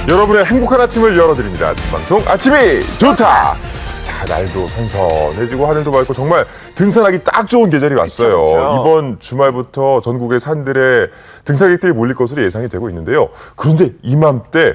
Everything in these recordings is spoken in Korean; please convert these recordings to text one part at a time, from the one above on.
여러분의 행복한 아침을 열어드립니다. 생방송 아침이 좋다. 자, 날도 선선해지고 하늘도 맑고 정말 등산하기 딱 좋은 계절이 왔어요. 그쵸, 그쵸. 이번 주말부터 전국의 산들에 등산객들이 몰릴 것으로 예상이 되고 있는데요. 그런데 이맘때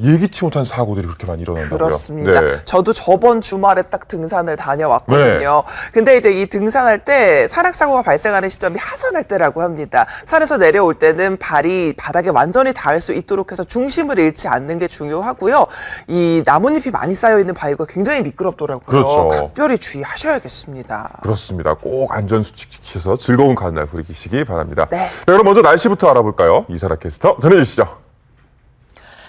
예기치 못한 사고들이 그렇게 많이 일어난다고요. 그렇습니다. 네. 저도 저번 주말에 딱 등산을 다녀왔거든요. 근데 이제 이 등산할 때 산악사고가 발생하는 시점이 하산할 때라고 합니다. 산에서 내려올 때는 발이 바닥에 완전히 닿을 수 있도록 해서 중심을 잃지 않는 게 중요하고요. 이 나뭇잎이 많이 쌓여있는 바위가 굉장히 미끄럽더라고요. 그렇죠. 각별히 주의하셔야겠습니다. 그렇습니다. 꼭 안전수칙 지키셔서 즐거운 가을 날 보내시기 바랍니다. 네. 자, 그럼 먼저 날씨부터 알아볼까요? 이사라 캐스터 전해주시죠.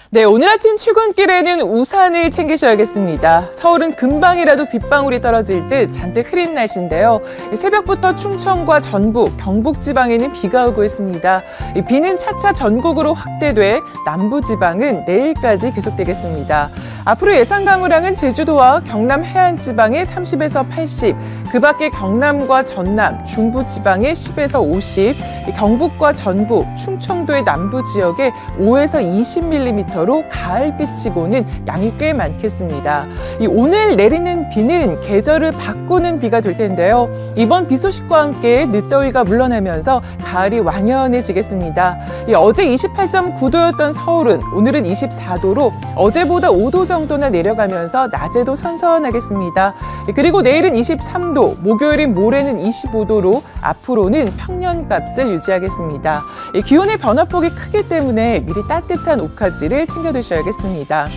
네, 오늘 아침 출근길에는 우산을 챙기셔야겠습니다. 서울은 금방이라도 빗방울이 떨어질 듯 잔뜩 흐린 날씨인데요. 새벽부터 충청과 전북, 경북 지방에는 비가 오고 있습니다. 이 비는 차차 전국으로 확대돼 남부 지방은 내일까지 계속되겠습니다. 앞으로 예상 강우량은 제주도와 경남 해안 지방에 30에서 80, 그 밖에 경남과 전남, 중부 지방에 10에서 50, 경북과 전북, 충청도의 남부 지역에 5에서 20mm로 가을비치고는 양이 꽤 많겠습니다. 오늘 내리는 비는 계절을 바꾸는 비가 될 텐데요. 이번 비 소식과 함께 늦더위가 물러나면서 가을이 완연해지겠습니다. 어제 28.9도였던 서울은 오늘은 24도로 어제보다 5도 정도나 내려가면서 낮에도 선선하겠습니다. 그리고 내일은 23도, 목요일인 모레는 25도로 앞으로는 평년값을 유지하겠습니다. 기온의 변화폭이 크기 때문에 미리 따뜻한 옷가지를 챙겨두셔야겠습니다.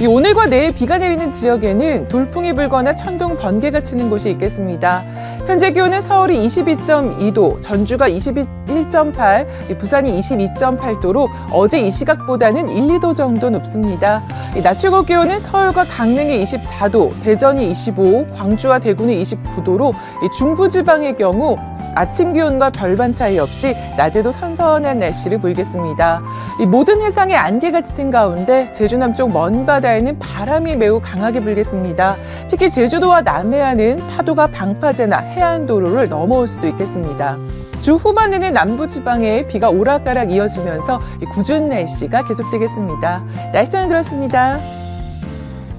오늘과 내일 비가 내리는 지역에는 돌풍이 불거나 천둥, 번개가 치는 곳이 있겠습니다. 현재 기온은 서울이 22.2도, 전주가 21.8, 부산이 22.8도로 어제 이 시각보다는 1, 2도 정도 높습니다. 낮 최고 기온은 서울과 강릉이 24도, 대전이 25, 광주와 대구는 29도로 중부지방의 경우 아침 기온과 별반 차이 없이 낮에도 선선한 날씨를 보이겠습니다. 모든 해상에 안개가 짙은 가운데 제주 남쪽 먼 바다에는 바람이 매우 강하게 불겠습니다. 특히 제주도와 남해안은 파도가 방파제나 해안도로를 넘어올 수도 있겠습니다. 주 후반에는 남부지방에 비가 오락가락 이어지면서 궂은 날씨가 계속되겠습니다. 날씨는 들었습니다.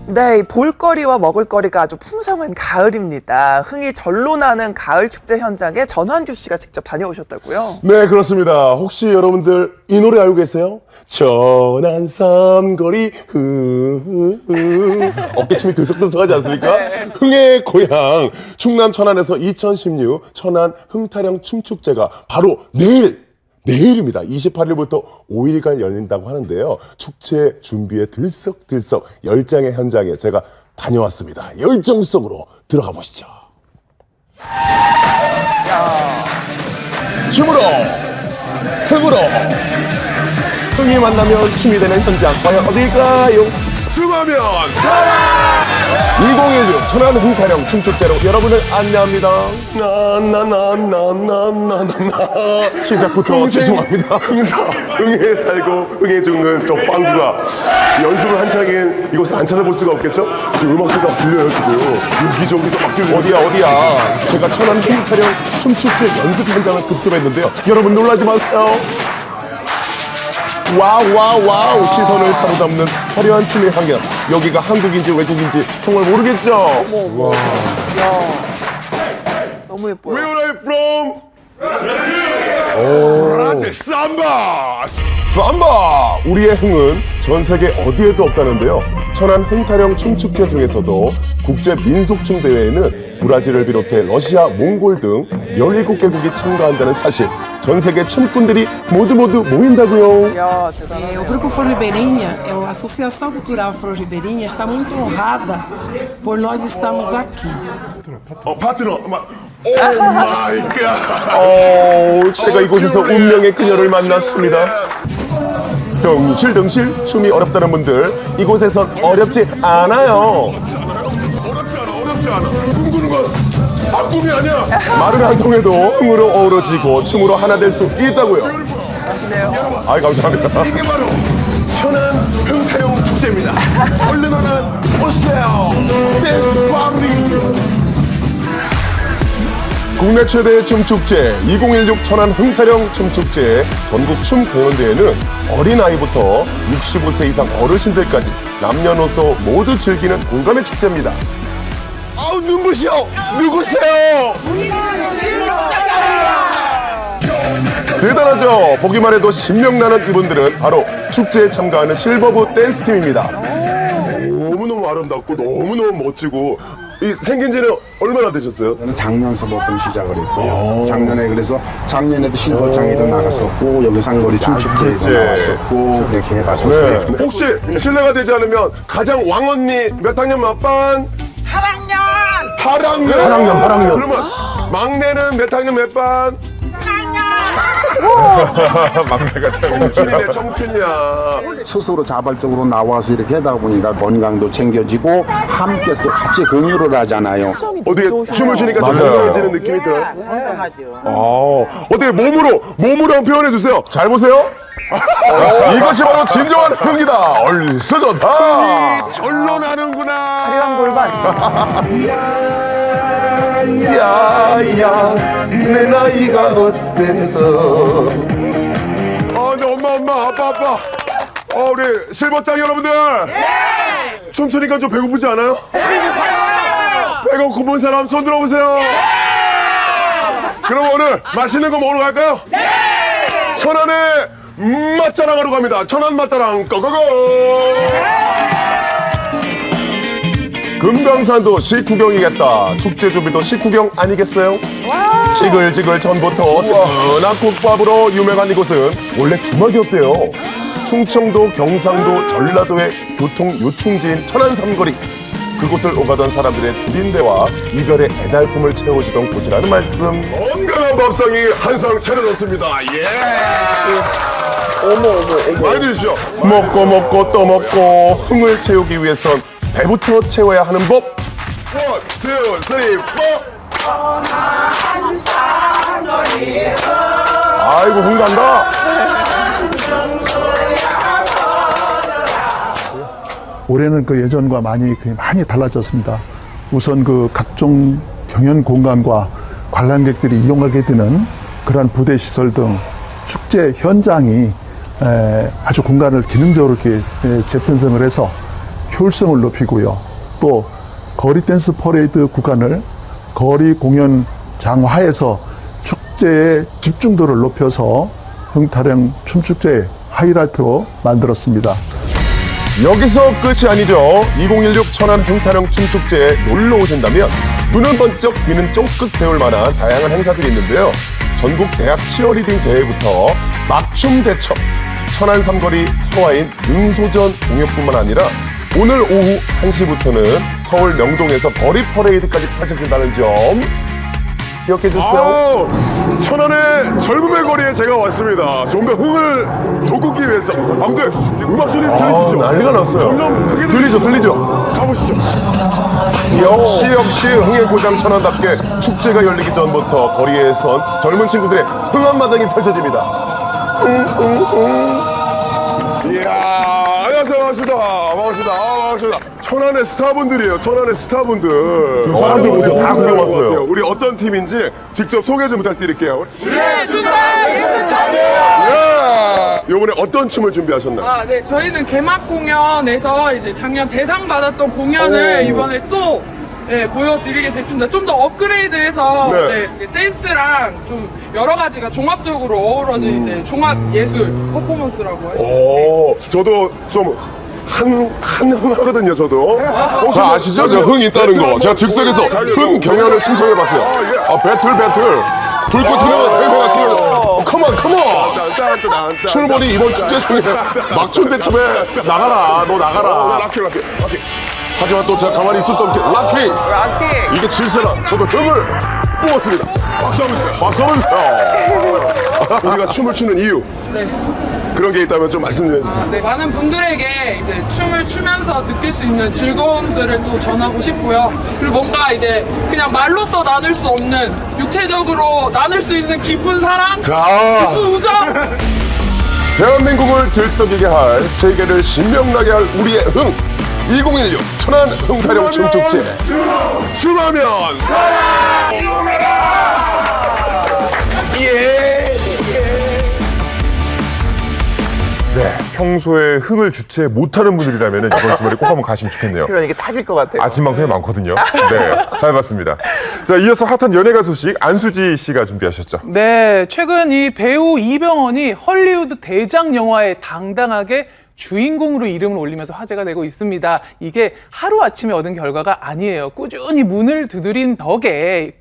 네, 볼거리와 먹을거리가 아주 풍성한 가을입니다. 흥이 절로 나는 가을 축제 현장에 전환규 씨가 직접 다녀오셨다고요? 네, 그렇습니다. 혹시 여러분들 이 노래 알고 계세요? 천안 삼거리 어깨춤이 들썩들썩하지 않습니까? 네. 흥의 고향 충남 천안에서 2016 천안 흥타령 춤축제가 바로 내일입니다. 28일부터 5일간 열린다고 하는데요. 축제 준비에 들썩들썩 열장의 현장에 제가 다녀왔습니다. 열정성으로 들어가 보시죠. 춤으로, 흥으로, 흥이 만나면 춤이 되는 현장 과연 어딜까요? 춤하면 2016 천안 흥타령 춤축제로 여러분을 안내합니다. 나나나나나나나 시작부터 죄송합니다. 흥에 살고 흥에 죽는 저 빵주가 연습을 한창인 이곳을 안 찾아볼 수가 없겠죠? 지금 음악 소리가 들려요 지금 여기저기서 막 들려요. 어디야 제가 천안 흥타령 춤축제 연습 현장을 급습했는데요. 여러분 놀라지 마세요. 와우 시선을 사로잡는 화려한 춤의 향연. 여기가 한국인지 외국인지 정말 모르겠죠? 어머. 야, 너무 예뻐요. Where are you from? 브라질 삼바! 삼바! 우리의 흥은 전 세계 어디에도 없다는데요. 천안 흥타령 춤축제 중에서도 국제 민속춤 대회에는 브라질을 비롯해 러시아, 몽골 등 17개국이 참가한다는 사실. 전 세계 춤꾼들이 모두 모인다고요. 야, 대단하네요. O Grupo Afro-Ribeirinha, a Associação Cultural Afro-Ribeirinha está muito honrada por nós estarmos aqui. 파트너. 오 마이 갓. 제가 이곳에서 운명의 그녀를 만났습니다. 등실 춤이 어렵다는 분들 이곳에선 어렵지 않아요. 어렵지 않아. 꿈꾸는 건 꿈이 아니야. 말을 안 통해도 흥으로 어우러지고 춤으로 하나 될 수 있다고요. 하시네요. 아이 감사합니다. 이게 바로 천안 흥타령 축제입니다. 얼른 오세요. 댄스 파티. 국내 최대의 춤축제 2016 천안 흥타령 춤축제 전국 춤 공연대회는 어린아이부터 65세 이상 어르신들까지 남녀노소 모두 즐기는 공감의 축제입니다. 아우 눈부셔! 누구세요? 대단하죠? 보기만 해도 신명나는 이분들은 바로 축제에 참가하는 실버부 댄스팀입니다. 너무너무 아름답고 너무너무 멋지고 생긴 지는 얼마나 되셨어요? 저는 작년서부터 시작을 했고요. 작년에 그래서 작년에도 실버장에도 나갔었고 여기 상거리 춤축제에도 나왔었고 이렇게 해봤었어요. 네. 혹시 실례가 되지 않으면 가장 왕언니 몇 학년 몇 반? 8학년. 8학년. 그러면 막내는 몇 학년 몇 반? 막내가 참 청춘이네 청춘이야. 스스로 자발적으로 나와서 이렇게 하다 보니까 건강도 챙겨지고 함께 또 같이 공유를 하잖아요. 어떻게 춤을 추니까 좀 맞아요. 건강해지는 느낌이 들어요? 어떻게 몸으로 한번 표현해 주세요. 잘 보세요. 이것이 바로 진정한 흥이다. 얼쑤 좋다. 절로 나는구나. 화려한 골반. 야야 내 나이가 어땠어. 근데 엄마 아빠 우리 실버장 여러분들 춤추니까 좀 배고프지 않아요? 배고픈 사람 손 들어보세요. 그럼 오늘 맛있는 거 먹으러 갈까요? 천안에 맛자랑하러 갑니다. 천안 맛자랑 고고고. 금강산도 식후경이겠다. 축제 준비도 식후경 아니겠어요? 지글지글 전부터 뜨끈한 국밥으로 유명한 이곳은 원래 주막이었대요. 충청도, 경상도, 전라도의 교통 요충지인 천안 삼거리. 그곳을 오가던 사람들의 주린대와 이별의 애달픔을 채워주던 곳이라는 말씀. 건강한 밥상이 한상 차려졌습니다. 예. 어머. 많이 드십시오. 먹고 또 먹고 흥을 채우기 위해선 배부터 채워야 하는 법. 1, 2, 3, 4. 아이고 흥 간다. 올해는 그 예전과 많이 달라졌습니다. 우선 그 각종 경연 공간과 관람객들이 이용하게 되는 그러한 부대 시설 등 축제 현장이 아주 공간을 기능적으로 이렇게 재편성을 해서 효율성을 높이고요. 또 거리 댄스 퍼레이드 구간을 거리 공연 장화해서 축제의 집중도를 높여서 흥타령 춤축제의 하이라이트로 만들었습니다. 여기서 끝이 아니죠. 2016 천안 흥타령 춤축제에 놀러 오신다면 눈을 번쩍 귀는 쫑긋 세울 만한 다양한 행사들이 있는데요. 전국 대학 치어리딩 대회부터 막춤 대첩, 천안 삼거리 서화인 능소전 공연뿐만 아니라 오늘 오후 1시부터는 서울 명동에서 거리 퍼레이드까지 펼쳐진다는 점 기억해 주세요. 천안의 젊음의 거리에 제가 왔습니다. 좀 더 흥을 돋구기 위해서. 근데 음악 소리 들리시죠? 난리가 났어요. 점점 크게 들리죠? 가보시죠. 역시 흥의 고장 천안답게 축제가 열리기 전부터 거리에선 젊은 친구들의 흥한 마당이 펼쳐집니다. 이야, 안녕하세요. 반갑습니다. 천안의 스타분들이에요. 천안의 스타분들. 사람들 보세요. 다 구경 왔어요. 우리 어떤 팀인지 직접 소개 좀 부탁드릴게요. 이번에 어떤 춤을 준비하셨나요? 네, 저희는 개막 공연에서 이제 작년 대상 받았던 공연을 이번에 또 보여드리게 됐습니다. 좀 더 업그레이드해서 댄스랑 좀 여러 가지가 종합적으로 어우러진 이제 종합 예술 퍼포먼스라고 할 수 있습니다. 저도 좀 흥하거든요, 저도. 혹시 아시죠? 저 흥 있다는 거. 제가 즉석에서 흥 경연을 신청해봤어요. 배틀. 돌고트는 행패가 생겨서 컴온. 출몰이 이번 축제 중에 막춤 대첩에 나가라. 너 나가라. 락킹. 하지만 또 제가 가만히 있을 수 없게 락킹. 이게 질세라. 저도 흥을 뽑았습니다. 박수 한번 주세요. 우리가 춤을 추는 이유. 네. 그런 게 있다면 좀 말씀 좀 해주세요. 네, 많은 분들에게 이제 춤을 추면서 느낄 수 있는 즐거움들을 또 전하고 싶고요. 그리고 뭔가 이제 그냥 말로써 나눌 수 없는 육체적으로 나눌 수 있는 깊은 사랑, 깊은 우정. 대한민국을 들썩이게 할, 세계를 신명나게 할 우리의 흥. 2016 천안 흥타령 춤축제. 춤하면 평소에 흥을 주체 못하는 분들이라면 이번 주말에 꼭 한번 가시면 좋겠네요. 그러니까 딱일 것 같아요. 아침 방송에 많거든요. 네, 잘 봤습니다. 자, 이어서 핫한 연예가 소식 안수지 씨가 준비하셨죠. 네, 최근 이 배우 이병헌이 헐리우드 대작 영화에 당당하게 주인공으로 이름을 올리면서 화제가 되고 있습니다. 이게 하루아침에 얻은 결과가 아니에요. 꾸준히 문을 두드린 덕에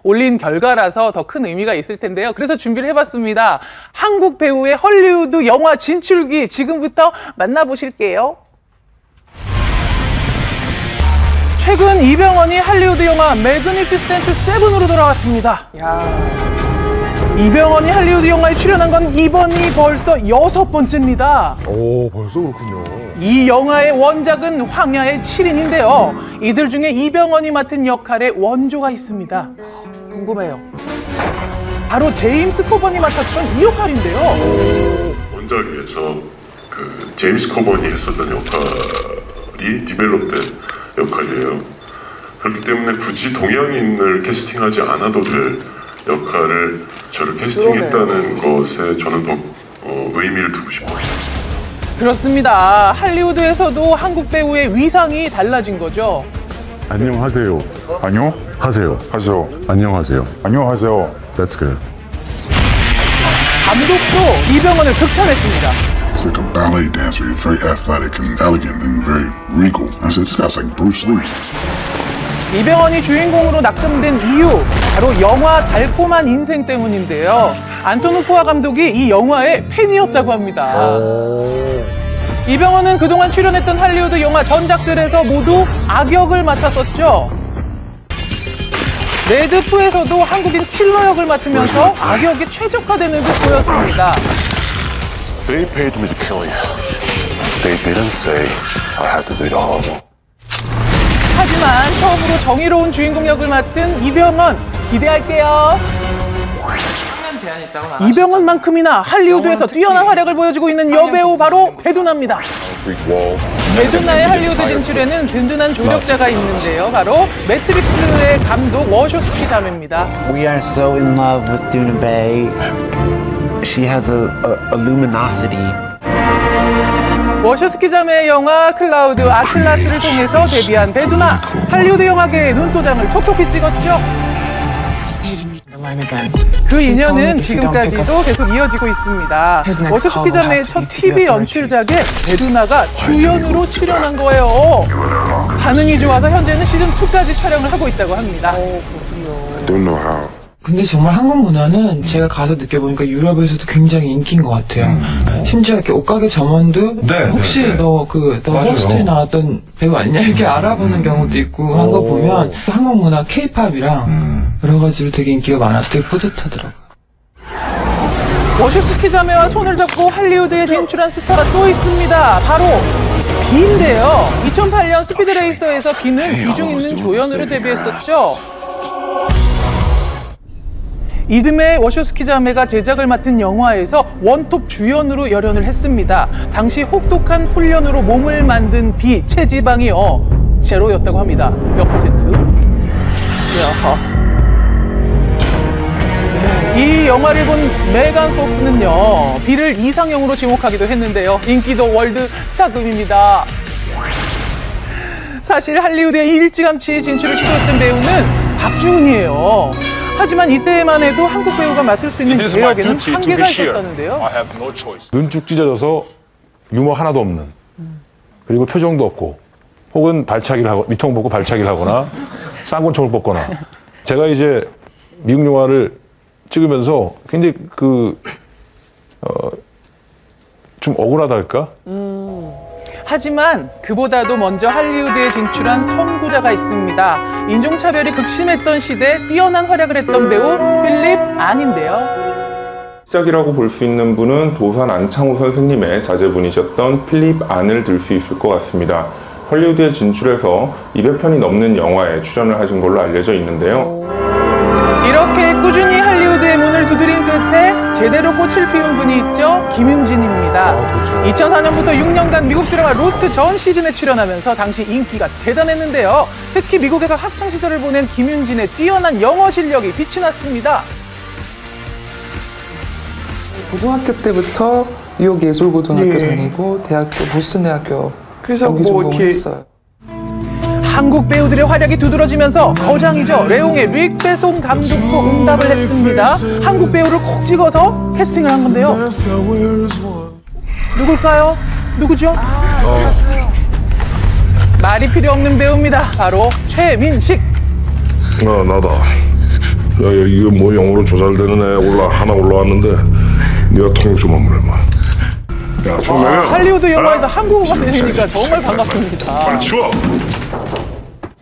올린 결과라서 더 큰 의미가 있을 텐데요. 그래서 준비를 해봤습니다. 한국 배우의 헐리우드 영화 진출기 지금부터 만나보실게요. 최근 이병헌이 할리우드 영화 매그니피센트 7으로 돌아왔습니다. 이병헌이 할리우드 영화에 출연한 건 이번이 벌써 6번째입니다. 오, 벌써 그렇군요. 이 영화의 원작은 황야의 7인인데요. 이들 중에 이병헌이 맡은 역할에 원조가 있습니다. 궁금해요. 바로 제임스 코번이 맡았던 이 역할인데요. 원작에서 그 제임스 코번이 했었던 역할이 디벨롭된 역할이에요. 그렇기 때문에 굳이 동양인을 캐스팅하지 않아도 될 역할을 저를 캐스팅했다는 것에 저는 더 의미를 두고 싶어요. 그렇습니다. 할리우드에서도 한국 배우의 위상이 달라진 거죠. 안녕하세요. 안녕하세요. 하세요. 안녕하세요. 안녕하세요. That's good. 감독도 이병헌을 극찬했습니다. He's like a ballet dancer. He's very athletic and elegant and very regal. I said, this guy's like Bruce Lee. 이병헌이 주인공으로 낙점된 이유, 바로 영화 달콤한 인생 때문인데요. 안토누 푸아 감독이 이 영화의 팬이었다고 합니다. 이병헌은 그동안 출연했던 할리우드 영화 전작들에서 모두 악역을 맡았었죠. 레드푸에서도 한국인 킬러 역을 맡으면서 악역에 최적화되는 듯 보였습니다. They paid me to kill you. They didn't say I had to do it all. 하지만 처음으로 정의로운 주인공 역을 맡은 이병헌, 기대할게요. 이병헌만큼이나 할리우드에서 뛰어난 활약을 보여주고 있는 여배우 바로 배두나입니다. 배두나의 할리우드 진출에는 든든한 조력자가 있는데요. 바로 매트릭스의 감독 워쇼스키 자매입니다. We are so in love with Duna Bay. She has a luminosity. 워쇼스키 자매의 영화 클라우드 아틀라스를 통해서 데뷔한 배두나. 할리우드 영화계의 눈도장을 톡톡히 찍었죠. 그 인연은 지금까지도 계속 이어지고 있습니다. 워쇼스키 자매의 첫 TV 연출작에 배두나가 주연으로 출연한 거예요. 반응이 좋아서 현재는 시즌2까지 촬영을 하고 있다고 합니다. 근데 정말 한국 문화는 제가 가서 느껴보니까 유럽에서도 굉장히 인기인 것 같아요. 심지어 이렇게 옷가게 점원도 혹시 너 호스트에 나왔던 배우 아니냐 이렇게 알아보는 경우도 있고 한 거 보면 한국 문화 K-팝이랑 여러 가지로 되게 인기가 많아서 되게 뿌듯하더라고요. 워쇼스키 자매와 손을 잡고 할리우드에 진출한 스타가 또 있습니다. 바로 비인데요. 2008년 스피드레이서에서 비는 비중 있는 조연으로 데뷔했었죠. 이듬해 워쇼스키 자매가 제작을 맡은 영화에서 원톱 주연으로 열연을 했습니다. 당시 혹독한 훈련으로 몸을 만든 비, 체지방이 제로였다고 합니다. 몇 퍼센트? 이 영화를 본 메간 폭스는요, 비를 이상형으로 지목하기도 했는데요. 인기도 월드 스타급입니다. 사실 할리우드에 일찌감치 진출을 시도했던 배우는 박주은이에요. 하지만 이때만 해도 한국 배우가 맡을 수 있는 배역에는 한계가 있었다는데요. 눈쭉 찢어져서 유머 하나도 없는, 그리고 표정도 없고, 혹은 발차기를 하고 밑통 벗고 발차기를 하거나 쌍권총을 뽑거나. 제가 이제 미국 영화를 찍으면서 굉장히 좀 억울하달까? 하지만 그보다도 먼저 할리우드에 진출한 선구자가 있습니다. 인종차별이 극심했던 시대에 뛰어난 활약을 했던 배우 필립 안인데요. 시작이라고 볼 수 있는 분은 도산 안창호 선생님의 자제분이셨던 필립 안을 들 수 있을 것 같습니다. 헐리우드에 진출해서 200편이 넘는 영화에 출연을 하신 걸로 알려져 있는데요. 이렇게 꾸준히 할리우드의 문을 두드린 끝에 제대로 꽃을 피운 분이 있죠. 김윤진입니다. 2004년부터 6년간 미국 드라마 로스트 전 시즌에 출연하면서 당시 인기가 대단했는데요. 특히 미국에서 학창시절을 보낸 김윤진의 뛰어난 영어 실력이 빛이 났습니다. 고등학교 때부터 뉴욕예술고등학교 예. 다니고 대학교 보스턴 대학교 그래서 연기 뭐 전공을 이렇게 했어요. 한국 배우들의 활약이 두드러지면서 거장이죠. 레옹의 릭 베송 감독도 응답을 했습니다. 한국 배우를 콕 찍어서 캐스팅을 한 건데요. 누굴까요? 누구죠? 말이 필요 없는 배우입니다. 바로 최민식. 나다. 야, 이거 뭐 영어로 조잘되는 애 하나 올라왔는데 네가 통역 좀 한번 해봐. 야, 총명아. 할리우드 영화에서 한국어가 들리니까 정말 반갑습니다. 치워.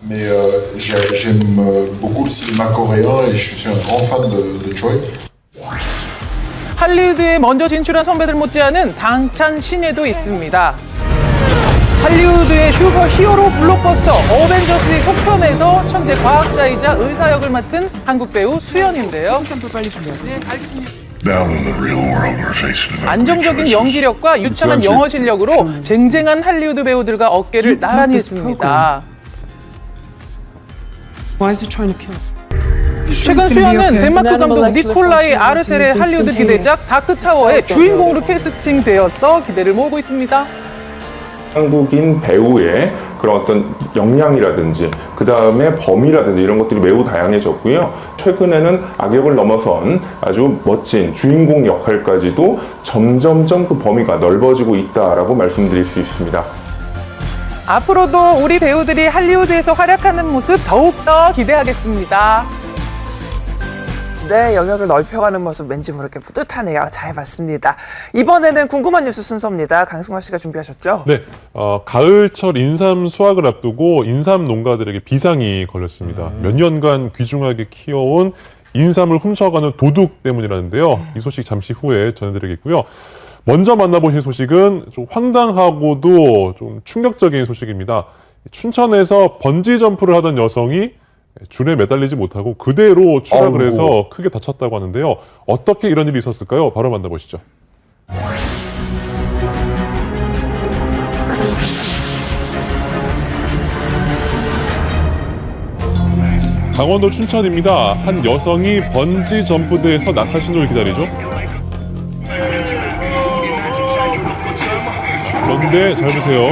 Mais j'aime beaucoup le cinéma coréen et je suis un grand fan de Choi. 할리우드에 먼저 진출한 선배들 못지않은 당찬 신예도 있습니다. 할리우드의 슈퍼 히어로 블록버스터 어벤져스의 속편에서 천재 과학자이자 의사 역을 맡은 한국 배우 수연인데요. Now in the real world, we're facing another 안정적인 연기력과 유창한 영어 실력으로 쟁쟁한 할리우드 배우들과 어깨를 나란히 했습니다. 최근 수연은 덴마크 감독 니콜라이 아르셀의 할리우드 기대작 다크타워의 주인공으로 캐스팅되어서 기대를 모으고 있습니다. 한국인 배우의 그런 어떤 역량이라든지 그 다음에 범위라든지 이런 것들이 매우 다양해졌고요. 최근에는 악역을 넘어선 아주 멋진 주인공 역할까지도 점점점 그 범위가 넓어지고 있다라고 말씀드릴 수 있습니다. 앞으로도 우리 배우들이 할리우드에서 활약하는 모습 더욱더 기대하겠습니다. 네, 영역을 넓혀가는 모습 왠지 모르게 뿌듯하네요. 잘 봤습니다. 이번에는 궁금한 뉴스 순서입니다. 강승화 씨가 준비하셨죠? 네, 가을철 인삼 수확을 앞두고 인삼 농가들에게 비상이 걸렸습니다. 몇 년간 귀중하게 키워온 인삼을 훔쳐가는 도둑 때문이라는데요. 이 소식 잠시 후에 전해드리겠고요. 먼저 만나보실 소식은 좀 황당하고도 좀 충격적인 소식입니다. 춘천에서 번지 점프를 하던 여성이 줄에 매달리지 못하고 그대로 추락을 해서 크게 다쳤다고 하는데요. 어떻게 이런 일이 있었을까요? 바로 만나보시죠. 강원도 춘천입니다. 한 여성이 번지 점프대에서 낙하 신호를 기다리죠. 그런데 잘 보세요.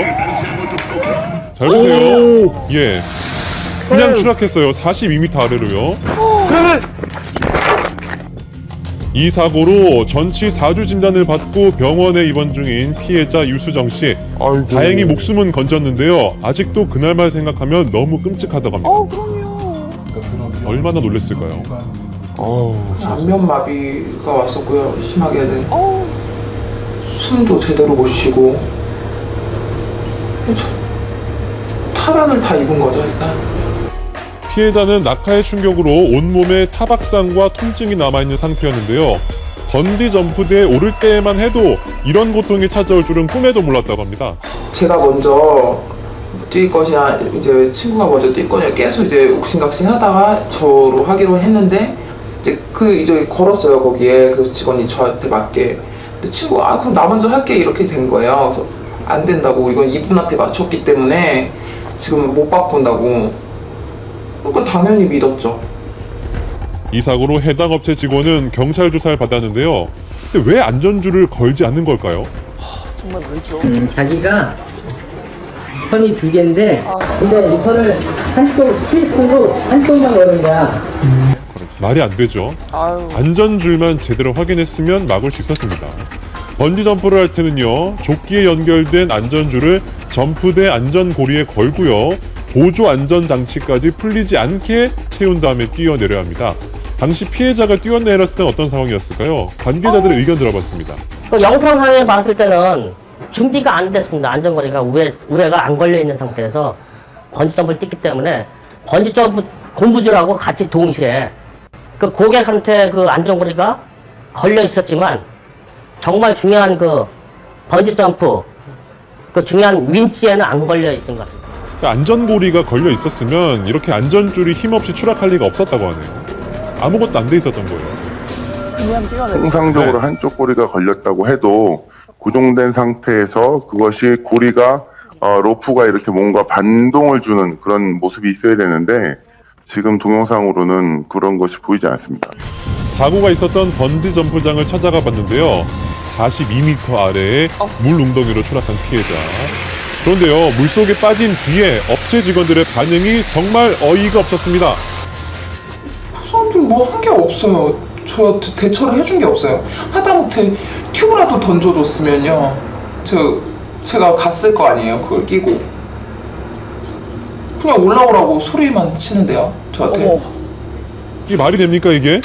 잘 보세요. 예. 그냥 추락했어요. 42m 아래로요. 이 사고로 전치 4주 진단을 받고 병원에 입원 중인 피해자 유수정 씨. 다행히 목숨은 건졌는데요. 아직도 그날만 생각하면 너무 끔찍하다고 합니다. 얼마나 놀랐을까요? 안면마비가 왔었고요. 심하게는. 숨도 제대로 못 쉬고. 타박을 다 입은 거죠, 일단. 피해자는 낙하의 충격으로 온몸에 타박상과 통증이 남아있는 상태였는데요. 번지 점프대에 오를 때만 해도 이런 고통이 찾아올 줄은 꿈에도 몰랐다고 합니다. 제가 먼저 뛸 것이야, 이제 친구가 먼저 뛸 거냐 계속 이제 옥신각신 하다가 저로 하기로 했는데 이제 걸었어요. 거기에 그 직원이 저한테 맞게. 근데 친구가 그럼 나 먼저 할게 이렇게 된 거예요. 그래서 안 된다고, 이건 이분한테 맞췄기 때문에 지금 못 바꾼다고. 그러니까 당연히 믿었죠. 이 사고로 해당 업체 직원은 경찰 조사를 받았는데요. 근데 왜 안전줄을 걸지 않는 걸까요? 정말 왜죠? 자기가 선이 2개인데 근데 이 선을 실수로 한쪽만 거는 거야. 말이 안 되죠. 안전줄만 제대로 확인했으면 막을 수 있었습니다. 번지 점프를 할 때는요, 조끼에 연결된 안전줄을 점프대 안전고리에 걸고요, 보조 안전장치까지 풀리지 않게 채운 다음에 뛰어내려야 합니다. 당시 피해자가 뛰어내렸을 때는 어떤 상황이었을까요? 관계자들의 의견 들어봤습니다. 영상상에 봤을 때는 준비가 안 됐습니다. 안전거리가 우레가 안 걸려있는 상태에서 번지점프를 뛰기 때문에 번지점프 공부줄하고 같이 동시에 그 고객한테 그 안전거리가 걸려 있었지만 정말 중요한 그 번지점프 그 중요한 윈치에는 안 걸려 있던 것 같습니다. 안전고리가 걸려 있었으면 이렇게 안전줄이 힘없이 추락할 리가 없었다고 하네요. 아무것도 안 돼 있었던 거예요. 그냥 뛰어내려. 통상적으로 한쪽 고리가 걸렸다고 해도 고정된 상태에서 그것이 고리가 로프가 이렇게 뭔가 반동을 주는 그런 모습이 있어야 되는데 지금 동영상으로는 그런 것이 보이지 않습니다. 사고가 있었던 번지 점프장을 찾아가 봤는데요. 42m 아래에 물 웅덩이로 추락한 피해자. 그런데요, 물속에 빠진 뒤에 업체 직원들의 반응이 정말 어이가 없었습니다. 사람들이 뭐 한 게 없어요. 저한테 대처를 해준 게 없어요. 하다못해 튜브라도 던져줬으면요. 제가 갔을 거 아니에요. 그걸 끼고. 그냥 올라오라고 소리만 치는데요. 저한테. 이게 말이 됩니까 이게?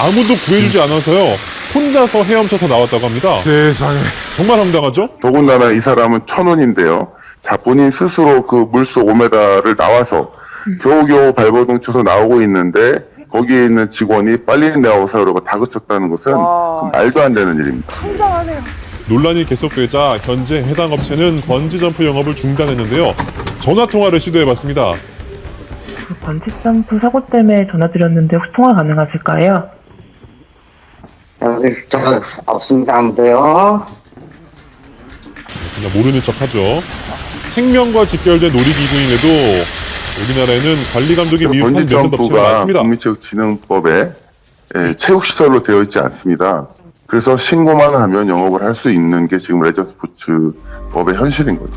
아무도 구해주지 않아서요. 혼자서 헤엄쳐서 나왔다고 합니다. 세상에. 정말 황당하죠? 더군다나 이 사람은 천원인데요. 자, 본인 스스로 그 물속 5m를 나와서 겨우겨우 발버둥 쳐서 나오고 있는데 거기에 있는 직원이 빨리 나오고 서라고 다그쳤다는 것은 말도 안 되는 일입니다. 황당하네요. 논란이 계속되자 현재 해당 업체는 번지점프 영업을 중단했는데요. 전화통화를 시도해봤습니다. 번지점프 사고 때문에 전화드렸는데 혹시 통화 가능하실까요? 여기 없습니다. 아무도요. 그냥 모르는 척하죠. 생명과 직결된 놀이기구임에도 우리나라에는 관리 감독이 미흡한 몇몇 업체가 번지점프가 많습니다. 국민체육진흥법에 체육시설로 되어 있지 않습니다. 그래서 신고만 하면 영업을 할 수 있는 게 지금 레저스포츠법의 현실인 거죠.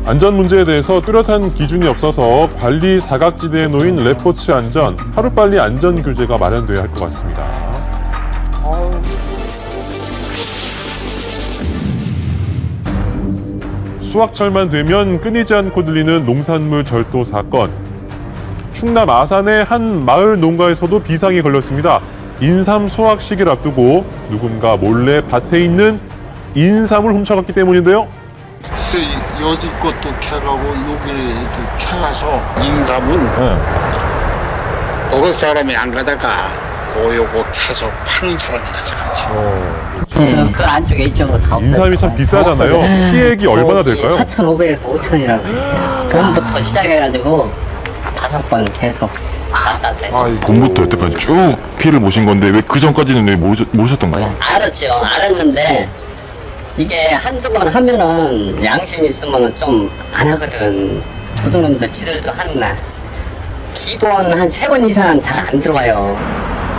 안전 문제에 대해서 뚜렷한 기준이 없어서 관리 사각지대에 놓인 레포츠 안전, 하루빨리 안전 규제가 마련돼야 할 것 같습니다. 수확철만 되면 끊이지 않고 들리는 농산물 절도 사건. 충남 아산의 한 마을 농가에서도 비상이 걸렸습니다. 인삼 수확 시기를 앞두고 누군가 몰래 밭에 있는 인삼을 훔쳐갔기 때문인데요. 여지 것도 캐가고 여기를 캐가서 인삼은 어느 사람이 안 가다가 요거 캐서 파는 사람이 가져가지. 그 안쪽에 이쪽으로 다 없어요. 인삼이 참 비싸잖아요. 피해액이 얼마나 될까요? 4,500에서 5,000이라고 있어요. 봄부터 시작해가지고 5번 계속 왔다 갔다 했어요. 봄부터 여태까지 쭉 피해를 보신 건데 왜 그 전까지는 왜 모르셨던 거예요? 알았죠. 알았는데 이게 한두 번 하면은 양심 있으면은 좀 안 하거든. 초등놈들 지들도 하는 날 기본 한 3번 이상은 잘 안 들어와요.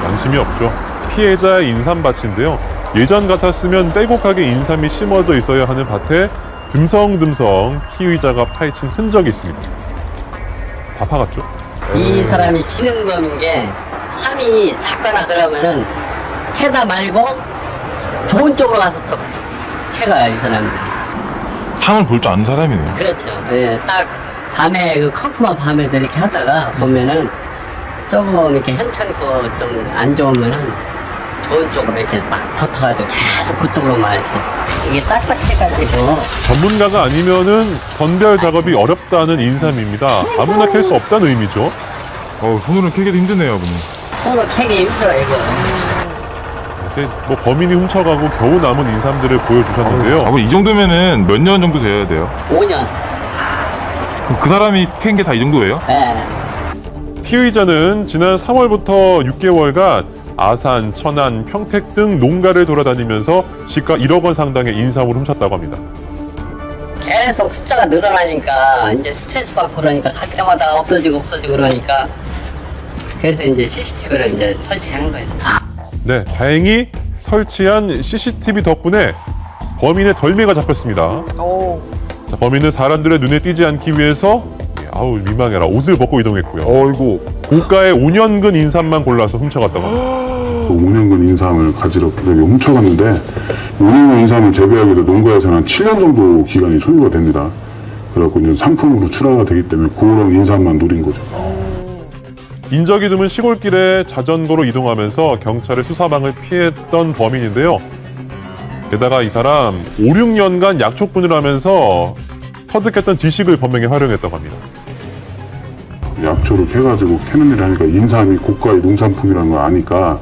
양심이 없죠. 피해자의 인삼밭인데요. 예전 같았으면 빼곡하게 인삼이 심어져 있어야 하는 밭에 듬성듬성 피의자가 파헤친 흔적이 있습니다. 다 파갔죠? 이 사람이 지능범인 게 삼이 작거나 그러면은 캐다 말고 좋은 쪽으로 가서 또 캐가요, 이 사람들. 상을 볼 줄 아는 사람이네요. 그렇죠. 예, 딱 밤에 그 컴컴한 밤에도 이렇게 하다가 보면은 조금 이렇게 현찮고 좀 안 좋으면은 좋은 쪽으로 이렇게 막 덮어가지고 계속 그쪽으로만 이렇게 이게 딱딱해가지고. 전문가가 아니면은 선별 작업이 어렵다는 인삼입니다. 아무나 캘 수 없다는 의미죠. 손으로 캐기도 힘드네요, 아버님. 손으로 캐기 힘들어요, 이거. 이제 뭐 범인이 훔쳐가고 겨우 남은 인삼들을 보여주셨는데요. 아버님, 이 정도면은 몇 년 정도 돼야 돼요? 5년. 그럼 그 사람이 캔 게 다 이 정도예요? 네. 피의자는 지난 3월부터 6개월간 아산, 천안, 평택 등 농가를 돌아다니면서 시가 1억 원 상당의 인삼을 훔쳤다고 합니다. 계속 숫자가 늘어나니까 이제 스트레스 받고 그러니까 갈 때마다 없어지고 그러니까 그래서 이제 CCTV를 이제 설치한 거예요. 네, 다행히 설치한 CCTV 덕분에 범인의 덜미가 잡혔습니다. 자, 범인은 사람들의 눈에 띄지 않기 위해서 아우 민망해라 옷을 벗고 이동했고요. 어이구 고가의 5년근 인삼만 골라서 훔쳐갔다고 합니다. 5년근 인삼을 가지러 훔쳐갔는데 5년근 인삼을 재배하기도 농가에서는 한 7년 정도 기간이 소요가 됩니다. 그래갖고 이제 상품으로 출하가 되기 때문에 그런 인삼만 노린 거죠. 인적이 드문 시골길에 자전거로 이동하면서 경찰의 수사망을 피했던 범인인데요. 게다가 이 사람 5, 6년간 약촉분을 하면서 터득했던 지식을 범행에 활용했다고 합니다. 약초를 캐가지고 캐는 일을 하니까 인삼이 고가의 농산품이라는 걸 아니까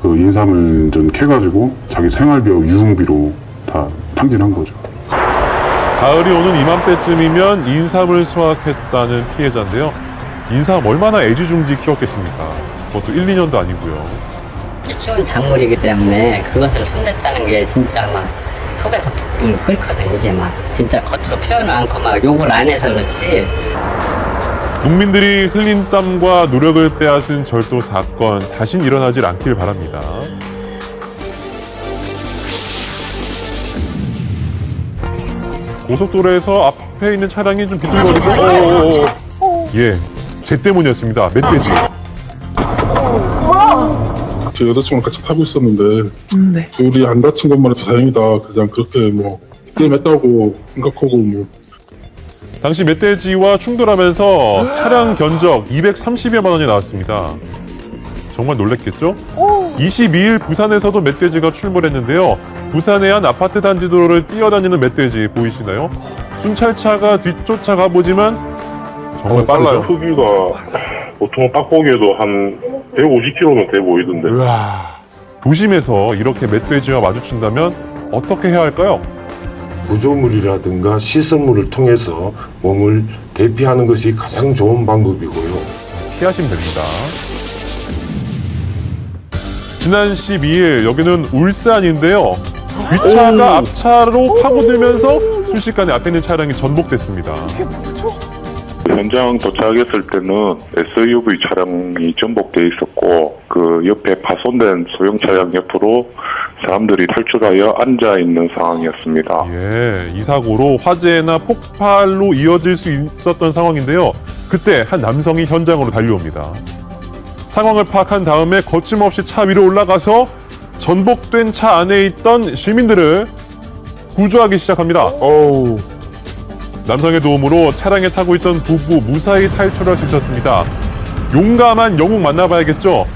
그 인삼을 좀 캐가지고 자기 생활비하고 유흥비로 다 탕진한 거죠. 가을이 오는 이맘때쯤이면 인삼을 수확했다는 피해자인데요. 인삼 얼마나 애지중지 키웠겠습니까? 그것도 1, 2년도 아니고요. 키운 작물이기 때문에 그것을 손댔다는 게 진짜 막 속에서 붕 끓거든. 이게 막 진짜 겉으로 표현을 않고 막 욕을 안 해서 그렇지. 국민들이 흘린 땀과 노력을 빼앗은 절도 사건 다신 일어나질 않길 바랍니다. 고속도로에서 앞에 있는 차량이 좀 비틀거리고, 예, 쟤 때문이었습니다. 멧돼지. 제 여자친구랑 같이 타고 있었는데 네. 둘이 안 다친 것만 해도 다행이다. 그냥 그렇게 뭐 게임했다고 생각하고 뭐. 당시 멧돼지와 충돌하면서 차량 견적 230여만 원이 나왔습니다. 정말 놀랬겠죠? 22일 부산에서도 멧돼지가 출몰했는데요. 부산의 한 아파트 단지 도로를 뛰어다니는 멧돼지 보이시나요? 순찰차가 뒤쫓아가 보지만 정말 빨라요. 크기가 보통 딱 보기에도 한 150kg는 돼 보이던데. 도심에서 이렇게 멧돼지와 마주친다면 어떻게 해야 할까요? 구조물이라든가 시설물을 통해서 몸을 대피하는 것이 가장 좋은 방법이고요. 피하시면 됩니다. 지난 12일 여기는 울산인데요. 뒷차가 앞차로 파고들면서 순식간에 앞에 있는 차량이 전복됐습니다. 현장 도착했을 때는 SUV 차량이 전복돼 있었고 그 옆에 파손된 소형 차량 옆으로 사람들이 탈출하여 앉아 있는 상황이었습니다. 예, 이 사고로 화재나 폭발로 이어질 수 있었던 상황인데요. 그때 한 남성이 현장으로 달려옵니다. 상황을 파악한 다음에 거침없이 차 위로 올라가서 전복된 차 안에 있던 시민들을 구조하기 시작합니다. 남성의 도움으로 차량에 타고 있던 부부 무사히 탈출할 수 있었습니다. 용감한 영웅 만나봐야겠죠?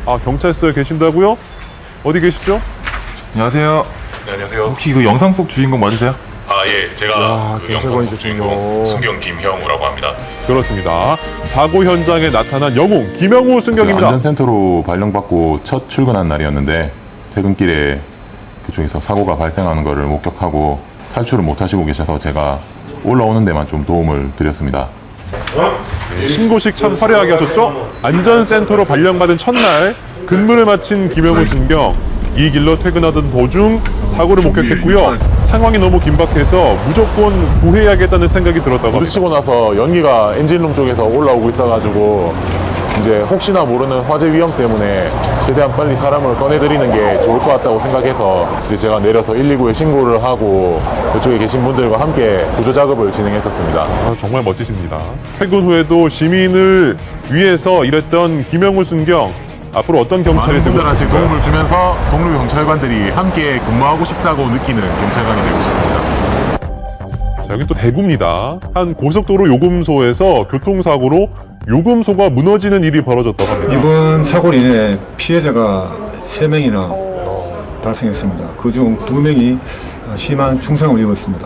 아, 경찰서에 계신다고요? 어디 계시죠? 안녕하세요. 네, 안녕하세요. 혹시 그 영상 속 주인공 맞으세요? 아, 예. 제가 그 영상 속 주인공 순경 김형우라고 합니다. 그렇습니다. 사고 현장에 나타난 영웅 김형우 순경입니다. 안전센터로 발령받고 첫 출근한 날이었는데 퇴근길에 그쪽에서 사고가 발생하는 것을 목격하고 탈출을 못 하시고 계셔서 제가 올라오는 데만 좀 도움을 드렸습니다. 신고식 참 화려하게 하셨죠? 안전센터로 발령받은 첫날 근무를 마친 김형우 순경. 이 길로 퇴근하던 도중 사고를 목격했고요. 상황이 너무 긴박해서 무조건 구해야겠다는 생각이 들었다고 합니다. 부딪히고 나서 연기가 엔진룸 쪽에서 올라오고 있어가지고 이제 혹시나 모르는 화재 위험 때문에 최대한 빨리 사람을 꺼내드리는 게 좋을 것 같다고 생각해서 이제 제가 내려서 119에 신고를 하고 그쪽에 계신 분들과 함께 구조 작업을 진행했었습니다. 아, 정말 멋지십니다. 퇴근 후에도 시민을 위해서 일했던 김형우 순경. 앞으로 어떤 경찰이 되고 싶은지 도움을 주면서 동료 경찰관들이 함께 근무하고 싶다고 느끼는 경찰관이 되고 싶습니다. 자, 여기 또 대구입니다. 한 고속도로 요금소에서 교통사고로 요금소가 무너지는 일이 벌어졌다고 합니다. 이번 사고로 인해 피해자가 3명이나 발생했습니다. 그중 2명이 심한 중상을 입었습니다.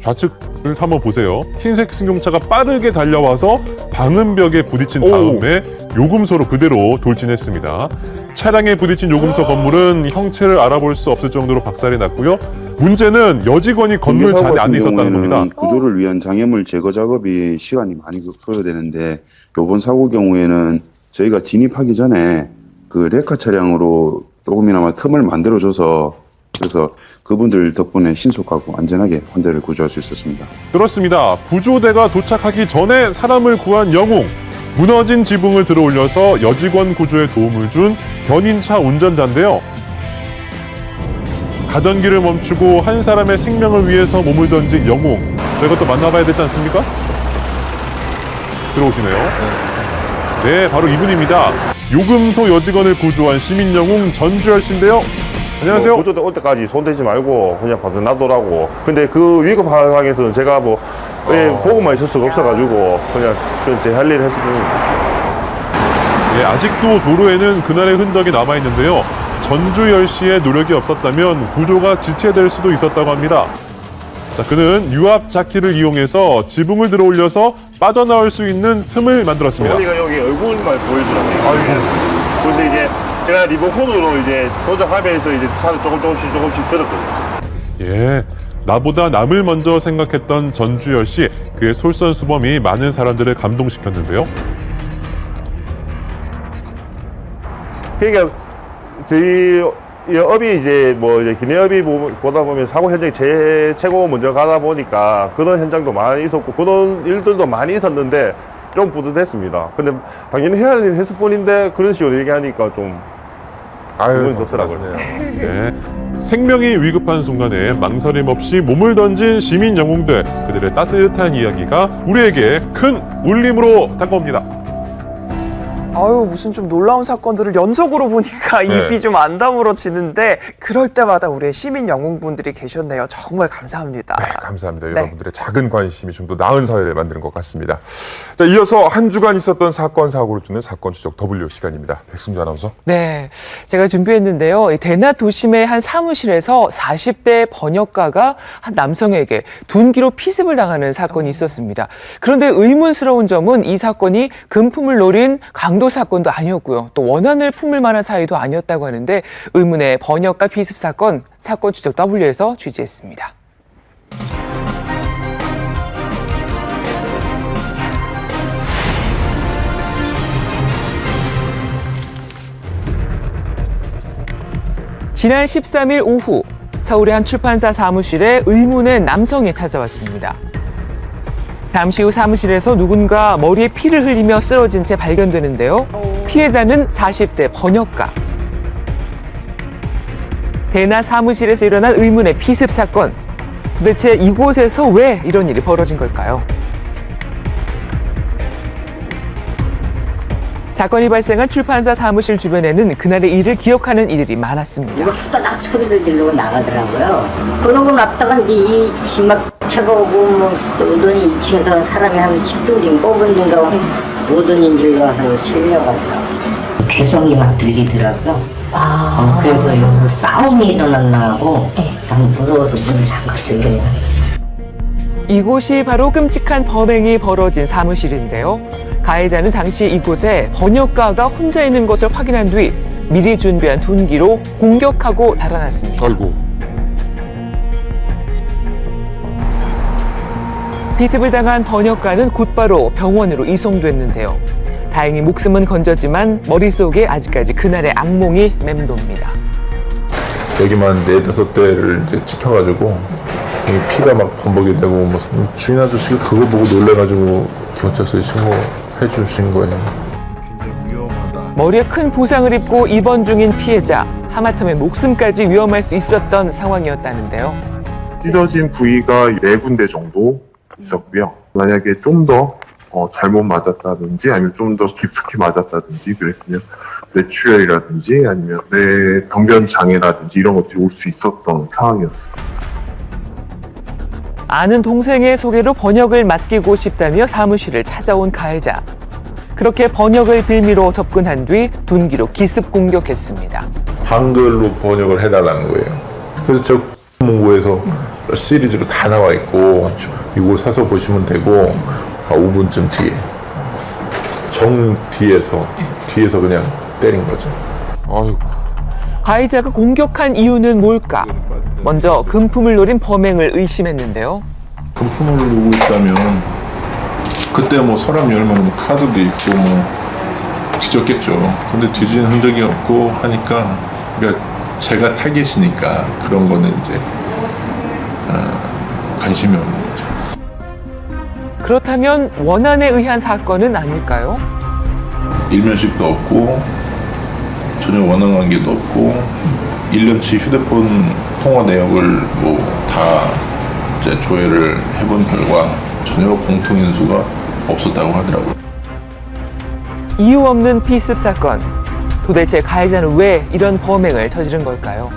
좌측을 한번 보세요. 흰색 승용차가 빠르게 달려와서 방음벽에 부딪힌 다음에 요금소로 그대로 돌진했습니다. 차량에 부딪힌 요금소 건물은 형체를 알아볼 수 없을 정도로 박살이 났고요. 문제는 여직원이 건물 잔에 안에 있었다는 겁니다. 구조를 위한 장애물 제거 작업이 시간이 많이 소요되는데 이번 사고 경우에는 저희가 진입하기 전에 그 레카 차량으로 조금이나마 틈을 만들어줘서 그래서 그분들 덕분에 신속하고 안전하게 환자를 구조할 수 있었습니다. 그렇습니다. 구조대가 도착하기 전에 사람을 구한 영웅. 무너진 지붕을 들어 올려서 여직원 구조에 도움을 준 견인차 운전자인데요. 가던 길을 멈추고 한 사람의 생명을 위해서 몸을 던진 영웅. 저희가 또 만나봐야 되지 않습니까? 들어오시네요. 네, 바로 이분입니다. 요금소 여직원을 구조한 시민영웅 전주열 씨인데요. 안녕하세요. 구조대 올 때까지 손대지 말고 그냥 놔두라고. 근데 그 위급 상황에서는 제가 뭐 보고만 있을 수가 없어가지고 그냥 제 할 일을 했을 뿐입니다. 예, 아직도 도로에는 그날의 흔적이 남아있는데요. 전주열 씨의 노력이 없었다면 구조가 지체될 수도 있었다고 합니다. 자, 그는 유압 자키를 이용해서 지붕을 들어 올려서 빠져나올 수 있는 틈을 만들었습니다. 어머니가 여기 얼굴만 보여주라고. 그런데 이제 제가 리모컨으로 이제 조작하면서 이제 차를 조금씩 들었거든요. 예, 나보다 남을 먼저 생각했던 전주열 씨, 그의 솔선수범이 많은 사람들을 감동시켰는데요. 그러니까 저희 업이 이제 뭐 이제 기내업이 보다 보면 사고 현장이 최고 먼저 가다 보니까 그런 현장도 많이 있었고 그런 일들도 많이 있었는데 좀 뿌듯했습니다. 근데 당연히 해야 할 일 했을 뿐인데 그런 식으로 얘기하니까 좀 기분 좋더라고요. 네. 생명이 위급한 순간에 망설임 없이 몸을 던진 시민 영웅들, 그들의 따뜻한 이야기가 우리에게 큰 울림으로 다가옵니다. 아유, 무슨 좀 놀라운 사건들을 연속으로 보니까 입이 좀 안 다물어지는데 그럴 때마다 우리의 시민 영웅분들이 계셨네요. 정말 감사합니다. 네, 감사합니다. 여러분들의 작은 관심이 좀 더 나은 사회를 만드는 것 같습니다. 자, 이어서 한 주간 있었던 사건, 사고를 듣는 사건 추적 W 시간입니다. 백승주 아나운서. 네, 제가 준비했는데요. 이 대낮 도심의 한 사무실에서 40대 번역가가 한 남성에게 둔기로 피습을 당하는 사건이 있었습니다. 그런데 의문스러운 점은 이 사건이 금품을 노린 강도 사건도 아니었고요. 또 원한을 품을 만한 사이도 아니었다고 하는데 의문의 번역가 피습 사건 추적 W에서 취재했습니다. 지난 13일 오후 서울의 한 출판사 사무실에 의문의 남성이 찾아왔습니다. 잠시 후 사무실에서 누군가 머리에 피를 흘리며 쓰러진 채 발견되는데요. 피해자는 40대 번역가. 대낮 사무실에서 일어난 의문의 피습 사건. 도대체 이곳에서 왜 이런 일이 벌어진 걸까요? 사건이 발생한 출판사 사무실 주변에는 그날의 일을 기억하는 이들이 많았습니다. 이거 후다닥 소리를 지르고 나가더라고요. 그러고 났다가 이제 이 지막차가 오고 뭐 오더니 2층에서 사람이 한 10분 뽑은인가 오더니 이제 와서 실려가더라고요. 개성이 막 들리더라고요. 그래서 여기서 싸움이 일어났나 하고 난 무서워서 문을 잠갔어요. 이곳이 바로 끔찍한 범행이 벌어진 사무실인데요. 가해자는 당시 이곳에 번역가가 혼자 있는 것을 확인한 뒤 미리 준비한 둔기로 공격하고 달아났습니다. 아이고. 피습을 당한 번역가는 곧바로 병원으로 이송됐는데요. 다행히 목숨은 건졌지만 머릿속에 아직까지 그날의 악몽이 맴돕니다. 여기만 4-5대를 이제 찍혀가지고 피가 막 범벅이 되고 무슨 주인 아저씨가 그거 보고 놀래가지고 경찰서에 신고해 주신 거예요. 머리에 큰 부상을 입고 입원 중인 피해자, 하마터면 목숨까지 위험할 수 있었던 상황이었다는데요. 찢어진 부위가 4군데 정도 있었고요. 만약에 좀 더 잘못 맞았다든지 아니면 좀 더 깊숙이 맞았다든지 그랬으면 뇌출혈이라든지 아니면 뇌병변 장애라든지 이런 것들이 올 수 있었던 상황이었어요. 아는 동생의 소개로 번역을 맡기고 싶다며 사무실을 찾아온 가해자. 그렇게 번역을 빌미로 접근한 뒤 둔기로 기습 공격했습니다. 한글로 번역을 해달라는 거예요. 그래서 저 문구에서 시리즈로 다 나와 있고 이거 사서 보시면 되고 5분쯤 뒤에 정 뒤에서 그냥 때린 거죠. 아이고. 가해자가 공격한 이유는 뭘까? 먼저 금품을 노린 범행을 의심했는데요. 금품을 노리고 있다면 그때 뭐 서랍 열면 카드도 있고 뭐 뒤졌겠죠. 근데 뒤진 흔적이 없고 하니까 그러니까 제가 타겟이니까 그런 거는 이제 관심이 없는 거죠. 그렇다면 원한에 의한 사건은 아닐까요? 일면식도 없고 전혀 원한 관계도 없고 1년치 휴대폰 통화 내역을 뭐 다 이제 조회를 해본 결과 전혀 공통 인수가 없었다고 하더라고요. 이유 없는 피습 사건. 도대체 가해자는 왜 이런 범행을 저지른 걸까요?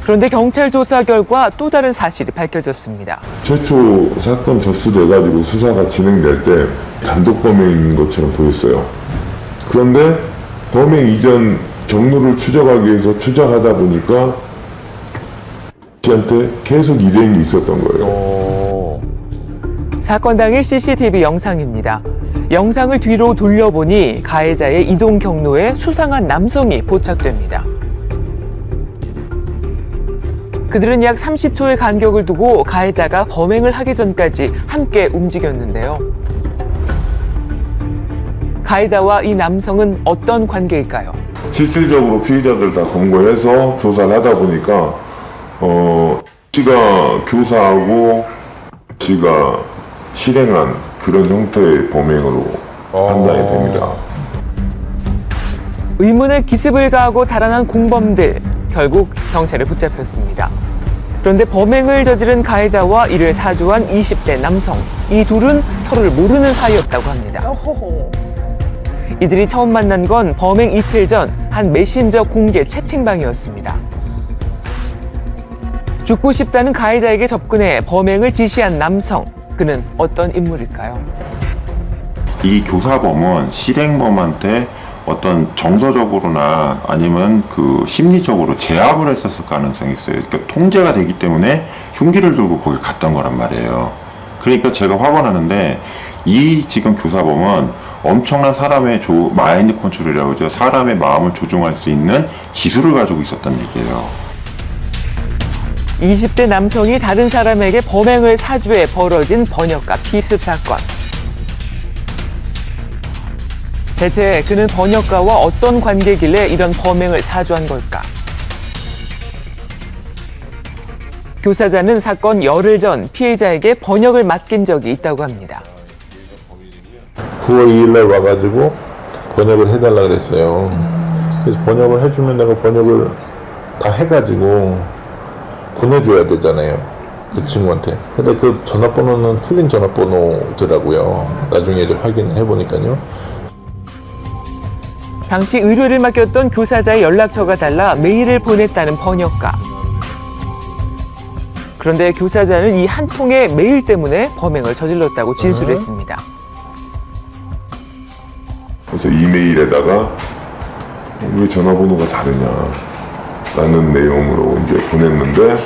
그런데 경찰 조사 결과 또 다른 사실이 밝혀졌습니다. 최초 사건 접수돼가지고 수사가 진행될 때 단독 범행인 것처럼 보였어요. 그런데 범행 이전 경로를 추적하기 위해서 추적하다 보니까 씨한테 계속 일행이 있었던 거예요. 사건 당일 CCTV 영상입니다. 영상을 뒤로 돌려보니 가해자의 이동 경로에 수상한 남성이 포착됩니다. 그들은 약 30초의 간격을 두고 가해자가 범행을 하기 전까지 함께 움직였는데요. 가해자와 이 남성은 어떤 관계일까요? 실질적으로 피의자들 다 검거해서 조사를 하다 보니까 씨가 교사하고 씨가 실행한 그런 형태의 범행으로 판단이 됩니다. 의문의 기습을 가하고 달아난 공범들, 결국 경찰에 붙잡혔습니다. 그런데 범행을 저지른 가해자와 이를 사주한 20대 남성, 이 둘은 서로를 모르는 사이였다고 합니다. 이들이 처음 만난 건 범행 이틀 전 한 메신저 공개 채팅방이었습니다. 죽고 싶다는 가해자에게 접근해 범행을 지시한 남성, 그는 어떤 인물일까요? 이 교사범은 실행범한테 어떤 정서적으로나 아니면 그 심리적으로 제압을 했었을 가능성이 있어요. 그러니까 통제가 되기 때문에 흉기를 들고 거기 갔던 거란 말이에요. 그러니까 제가 확언하는데 이 지금 교사범은 엄청난 사람의 마인드 컨트롤이라고 하죠. 사람의 마음을 조종할 수 있는 기술을 가지고 있었단 얘기예요. 20대 남성이 다른 사람에게 범행을 사주해 벌어진 번역가 피습 사건. 대체 그는 번역가와 어떤 관계길래 이런 범행을 사주한 걸까? 교사자는 사건 열흘 전 피해자에게 번역을 맡긴 적이 있다고 합니다. 9월 2일 날 와가지고 번역을 해달라 그랬어요. 그래서 번역을 해주면 내가 번역을 다 해가지고 보내줘야 되잖아요. 그 친구한테. 근데 그 전화번호는 틀린 전화번호더라고요. 나중에 이제 확인해 보니까요. 당시 의료를 맡겼던 교사자의 연락처가 달라 메일을 보냈다는 번역가. 그런데 교사자는 이 한 통의 메일 때문에 범행을 저질렀다고 진술했습니다. 그래서 이메일에다가 왜 전화번호가 다르냐 라는 내용으로 이제 보냈는데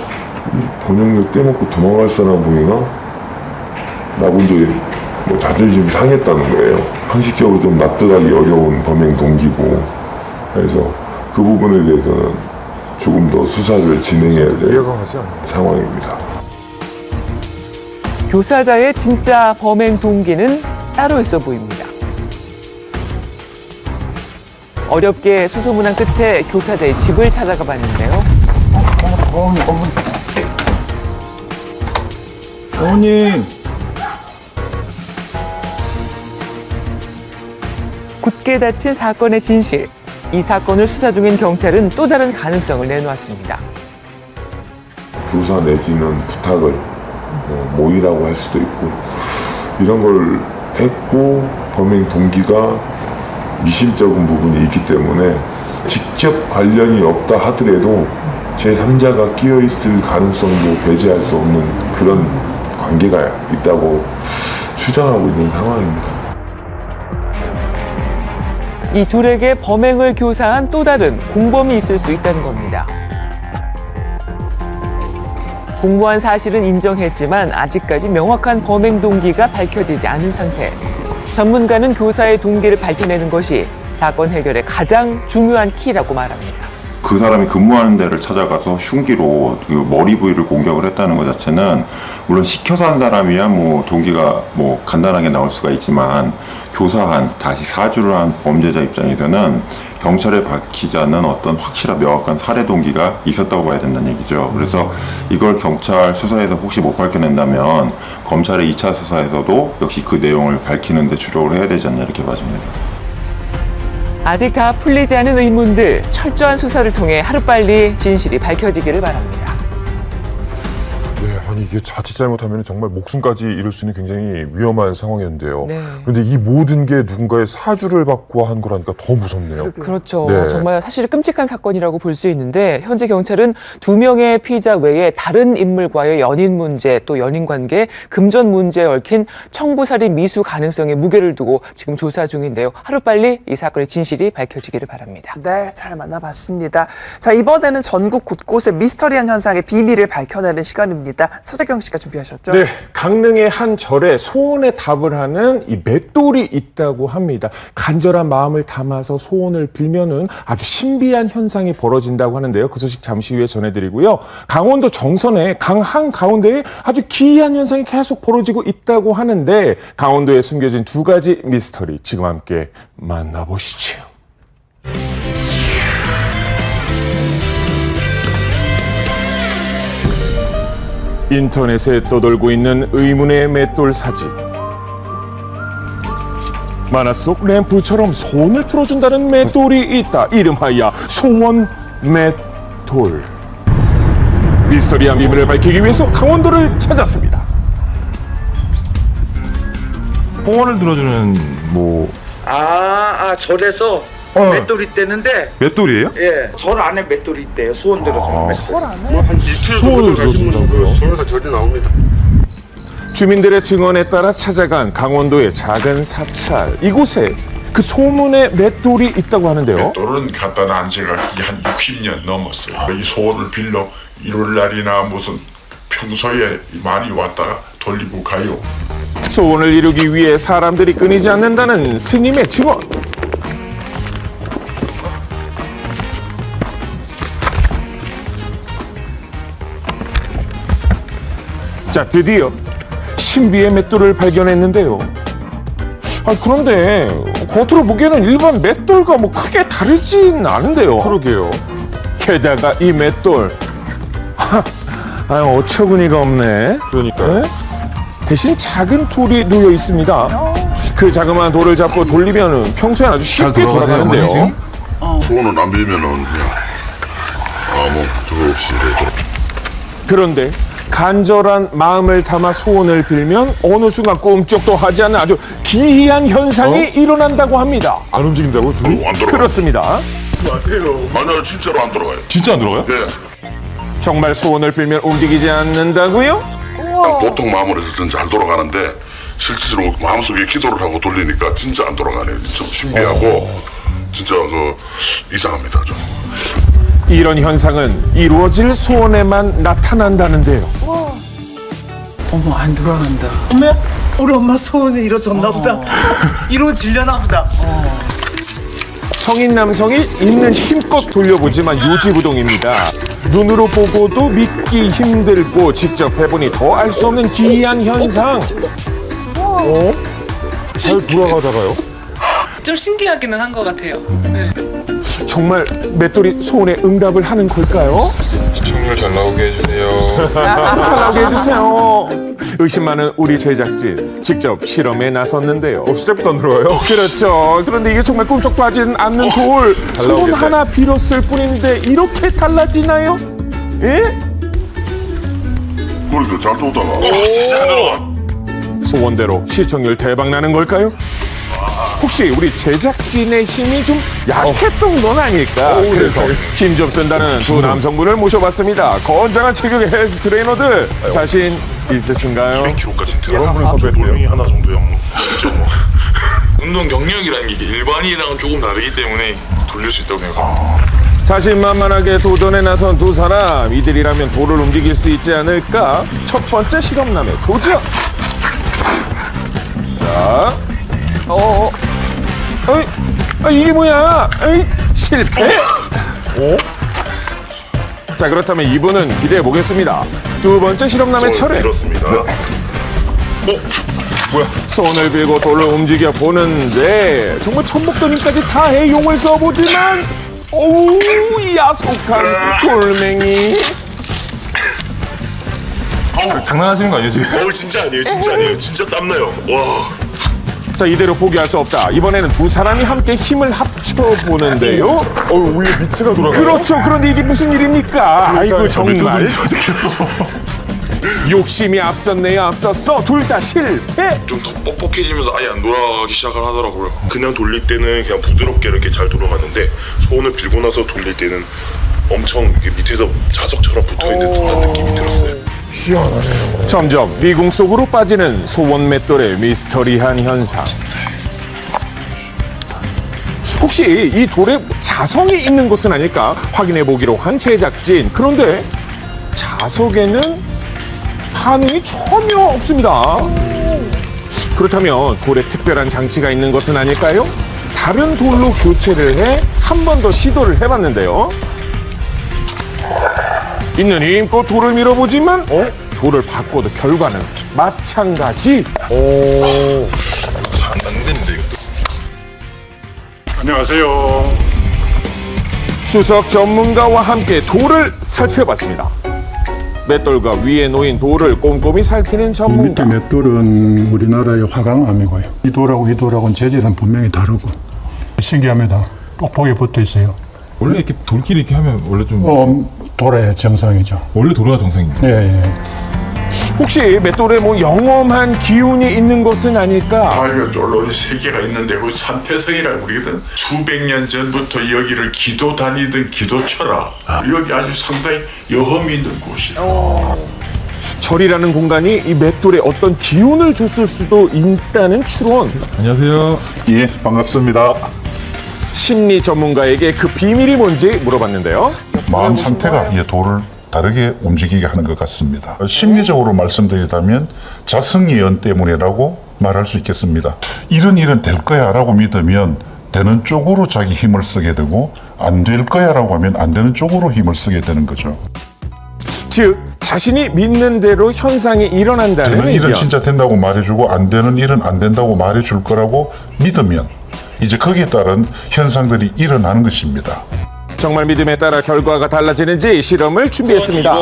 번역력 떼먹고 도망갈 사람 보이나? 라고 이제 뭐 자존심이 상했다는 거예요. 상식적으로 좀 납득하기 어려운 범행 동기고, 그래서 그 부분에 대해서는 조금 더 수사를 진행해야 될 상황입니다. 교사자의 진짜 범행 동기는 따로 있어 보입니다. 어렵게 수소문한 끝에 교사자의 집을 찾아가 봤는데요. 어머님. 굳게 닫힌 사건의 진실. 이 사건을 수사 중인 경찰은 또 다른 가능성을 내놓았습니다. 교사 내지는 부탁을 모의라고 할 수도 있고 이런 걸 했고 범행 동기가 미심쩍은 부분이 있기 때문에 직접 관련이 없다 하더라도 제3자가 끼어있을 가능성도 배제할 수 없는 그런 관계가 있다고 추정하고 있는 상황입니다. 이 둘에게 범행을 교사한 또 다른 공범이 있을 수 있다는 겁니다. 공모한 사실은 인정했지만 아직까지 명확한 범행 동기가 밝혀지지 않은 상태. 전문가는 교사의 동기를 밝혀내는 것이 사건 해결의 가장 중요한 키라고 말합니다. 그 사람이 근무하는 데를 찾아가서 흉기로 그 머리 부위를 공격을 했다는 것 자체는 물론 시켜서 한 사람이야 뭐 동기가 뭐 간단하게 나올 수가 있지만 교사한 다시 사주를 한 범죄자 입장에서는 경찰에 밝히지 않는 어떤 확실한 명확한 살해 동기가 있었다고 봐야 된다는 얘기죠. 그래서 이걸 경찰 수사에서 혹시 못 밝혀낸다면 검찰의 2차 수사에서도 역시 그 내용을 밝히는 데 주력을 해야 되지 않나 이렇게 봐집니다. 아직 다 풀리지 않은 의문들, 철저한 수사를 통해 하루빨리 진실이 밝혀지기를 바랍니다. 네, 아니 이게 자칫 잘못하면 정말 목숨까지 잃을 수 있는 굉장히 위험한 상황이었는데요. 네. 그런데 이 모든 게 누군가의 사주를 받고 한 거라니까 더 무섭네요. 그렇죠. 네. 정말 사실 끔찍한 사건이라고 볼 수 있는데 현재 경찰은 2명의 피의자 외에 다른 인물과의 연인 문제 또 연인 관계, 금전 문제에 얽힌 청부살인 미수 가능성에 무게를 두고 지금 조사 중인데요. 하루빨리 이 사건의 진실이 밝혀지기를 바랍니다. 네, 잘 만나봤습니다. 자, 이번에는 전국 곳곳의 미스터리한 현상의 비밀을 밝혀내는 시간입니다. 서재경 씨가 준비하셨죠? 네, 강릉의 한 절에 소원에 답을 하는 이 맷돌이 있다고 합니다. 간절한 마음을 담아서 소원을 빌면은 아주 신비한 현상이 벌어진다고 하는데요. 그 소식 잠시 후에 전해드리고요. 강원도 정선의 강 한가운데에 아주 기이한 현상이 계속 벌어지고 있다고 하는데 강원도에 숨겨진 두 가지 미스터리 지금 함께 만나보시죠. 인터넷에 떠돌고 있는 의문의 맷돌 사진. 만화 속 램프처럼 소원을 틀어준다는 맷돌이 있다. 이름하여 소원 맷돌. 미스터리한 비밀을 밝히기 위해서 강원도를 찾았습니다. 소원을 들어주는 절에서 맷돌이 떼는데. 맷돌이에요? 예, 절 안에 맷돌이 있대요. 소원 들어주는 맷돌. 절 안에? 한 이틀 소원을 들어준다고요? 서울에서 절이 나옵니다. 주민들의 증언에 따라 찾아간 강원도의 작은 사찰. 이곳에 그 소문의 맷돌이 있다고 하는데요. 맷돌은 갖다 놔은 지가 한 60년 넘었어요. 이 소원을 빌려 일요일 날이나 무슨 평소에 많이 왔다가 돌리고 가요. 소원을 이루기 위해 사람들이 끊이지 않는다는 스님의 증언. 자, 드디어 신비의 맷돌을 발견했는데요. 그런데 겉으로 보기에는 일반 맷돌과 크게 다르진 않은데요. 그러게요. 게다가 이 맷돌 어처구니가 없네. 그러니까요. 대신 작은 돌이 놓여 있습니다. 그 자그마한 돌을 잡고 돌리면 평소엔 아주 쉽게 돌아가는데요. 소원을 안 빌면은 그냥 아무 저거 없이 되죠. 그런데 간절한 마음을 담아 소원을 빌면 어느 순간 꿈쩍도 하지 않는 아주 기이한 현상이 일어난다고 합니다. 안 움직인다고? 안 돌아가요. 그렇습니다. 마세요. 아니요, 진짜로 안 돌아가요. 진짜 안 들어가요? 네. 정말 소원을 빌면 움직이지 않는다고요? 보통 마음으로 해서 잘 돌아가는데 실제로 마음속에 기도를 하고 돌리니까 진짜 안 돌아가네요. 좀 신기하고 진짜 이상합니다. 좀. 이런 현상은 이루어질 소원에만 나타난다는데요. 어머, 안 돌아간다. 어머, 우리 엄마 소원이 이루어졌나 보다. 이루어지려나 보다. 성인 남성이 있는 힘껏 돌려보지만 유지부동입니다. 눈으로 보고도 믿기 힘들고 직접 해보니 더 알 수 없는 기이한 현상. 잘 돌아가다가요? 좀 신기하기는 한 것 같아요. 네. 정말 맷돌이 소원에 응답을 하는 걸까요? 시청률 잘 나오게 해주세요. 잘 나오게 해주세요. 의심 많은 우리 제작진 직접 실험에 나섰는데요. 시작부터 안 들어가요? 그렇죠. 그런데 이게 정말 꿈쩍도 하지는 않는 돌. 소원 하나 빌었을 뿐인데 이렇게 달라지나요? 예? 그래도 잘 돌다가. 진짜 안 들어가. 소원대로 시청률 대박 나는 걸까요? 혹시 우리 제작진의 힘이 좀 약했던 건 아닐까? 그래서 힘 좀 쓴다는 두 남성분을 모셔봤습니다. 건장한 체격의 헬스 트레이너들 자신 있으신가요? 200kg까지 그런 분을 섭외했대요. 돌멩이 하나 정도야 진짜 운동 경력이라는 게 일반인이랑은 조금 다르기 때문에 돌릴 수 있다고 생각합니다. 자신만만하게 도전에 나선 두 사람, 이들이라면 돌을 움직일 수 있지 않을까? 첫 번째 실험남의 도전! 자, 이게 뭐야? 실패! 자, 그렇다면 이분은 기대해 보겠습니다. 두 번째 실험남의 차례. 그렇습니다. 뭐야? 손을 빌고 돌을 움직여 보는데 정말 천목더미까지 다 해용을 써보지만 어우, 야속한 돌멩이. 장난하시는 거 아니에요 지금? 진짜 아니에요. 진짜 아니에요. 진짜 땀나요. 와. 자, 이대로 포기할 수 없다. 이번에는 두 사람이 함께 힘을 합쳐보는데요. 위에 밑에가 돌아가요? 그렇죠. 그런데 이게 무슨 일입니까? 아이고, 정말. 욕심이 앞섰네요. 앞섰어. 둘 다 실패. 좀 더 뻑뻑해지면서 아예 안 돌아가기 시작을 하더라고요. 그냥 돌릴 때는 그냥 부드럽게 이렇게 잘 돌아가는데 소원을 빌고 나서 돌릴 때는 엄청 이렇게 밑에서 자석처럼 붙어있는 듯한 느낌이 들었어요. 희한하네요. 점점 미궁 속으로 빠지는 소원 맷돌의 미스터리한 현상. 혹시 이 돌에 자성이 있는 것은 아닐까 확인해 보기로 한 제작진. 그런데 자석에는 반응이 전혀 없습니다. 그렇다면 돌에 특별한 장치가 있는 것은 아닐까요? 다른 돌로 교체를 해 한 번 더 시도를 해봤는데요. 있는 힘껏 돌을 밀어보지만 돌을 바꿔도 결과는 마찬가지. 잘 안 되는데 이것도. 맷돌과 위에 놓인 돌을 꼼꼼히 살피는 이 전문가. 밑에 맷돌은 우리나라의 화강암이고요. 이 돌하고 이 돌하고는 재질은 분명히 다르고 신기합니다. 뻑뻑하게 붙어 있어요. 원래 이렇게 돌끼리 이렇게 하면 원래 좀 돌의 정상이죠. 원래 돌아가 정상입니다. 예. 혹시 맷돌에 뭐 영험한 기운이 있는 것은 아닐까? 바위가 쫄로리 3개가 있는데 그 산태성이라고 그러거든. 수백 년 전부터 여기를 기도 다니던 기도처라. 여기 아주 상당히 여험이 있는 곳이야. 절이라는 공간이 이 맷돌에 어떤 기운을 줬을 수도 있다는 추론. 안녕하세요. 예, 반갑습니다. 심리 전문가에게 그 비밀이 뭔지 물어봤는데요. 마음 상태가 이 돌을 다르게 움직이게 하는 것 같습니다. 심리적으로 말씀드리자면 자성예언 때문이라고 말할 수 있겠습니다. 이런 일은 될 거야 라고 믿으면 되는 쪽으로 자기 힘을 쓰게 되고 안 될 거야 라고 하면 안 되는 쪽으로 힘을 쓰게 되는 거죠. 즉 자신이 믿는 대로 현상이 일어난다는 되는 일은 의견. 진짜 된다고 말해주고 안 되는 일은 안 된다고 말해줄 거라고 믿으면 이제 거기에 따른 현상들이 일어나는 것입니다. 정말 믿음에 따라 결과가 달라지는지 실험을 준비했습니다.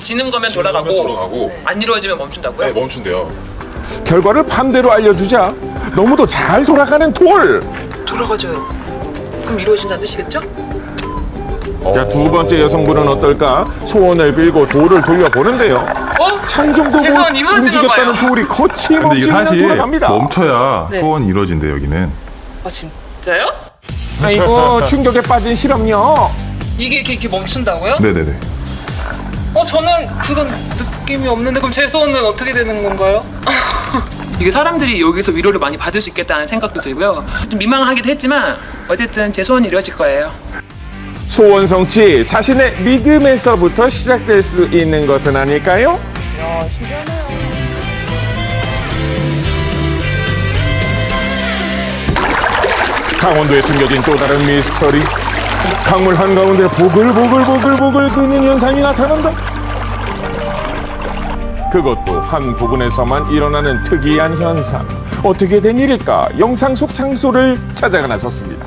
지는 거면 돌아가고 안 이루어지면 멈춘다고요? 네, 멈춘대요. 결과를 반대로 알려주자 너무도 잘 돌아가는 돌. 돌아가져요. 그럼 이루어진다는 뜻이겠죠? 자, 두 번째 여성분은 어떨까? 소원을 빌고 돌을 돌려보는데요. 창정도 제 소원 이루어지나 움직였다는 봐요. 돌이 근데 거침없이 이게 그냥 사실 돌아갑니다. 멈춰야 네. 소원이 이루어진대 여기는. 아 진짜요? 아이고 충격에 빠진 실험요. 이게 이렇게 멈춘다고요? 네네네. 저는 그런 느낌이 없는데 그럼 제 소원은 어떻게 되는 건가요? 이게 사람들이 여기서 위로를 많이 받을 수 있겠다는 생각도 들고요. 좀 민망하기도 했지만 어쨌든 제 소원이 이루어질 거예요. 소원 성취, 자신의 믿음에서부터 시작될 수 있는 것은 아닐까요? 야, 신기하네요. 강원도에 숨겨진 또 다른 미스터리. 강물 한가운데 보글보글 끓는 현상이 나타난다. 그것도 한 부분에서만 일어나는 특이한 현상. 어떻게 된 일일까? 영상 속 장소를 찾아가 나섰습니다.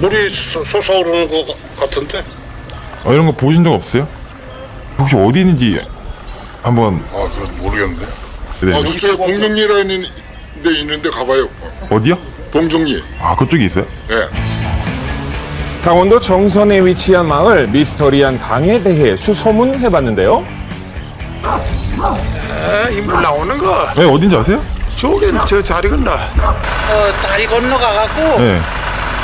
물이 솟아오르는 것 같은데? 이런 거 보신 적 없어요? 혹시 어디 있는지 한번. 그건 모르겠는데. 네. 저쪽에 봉정리라는 데 있는데 가봐요. 어디요? 봉정리. 그쪽에 있어요? 예. 강원도 정선에 위치한 마을 미스터리한 강에 대해 수소문해봤는데요. 인물 나오는 거. 네, 어딘지 아세요? 저기 저 자리 건너. 다리 건너가갖고 네.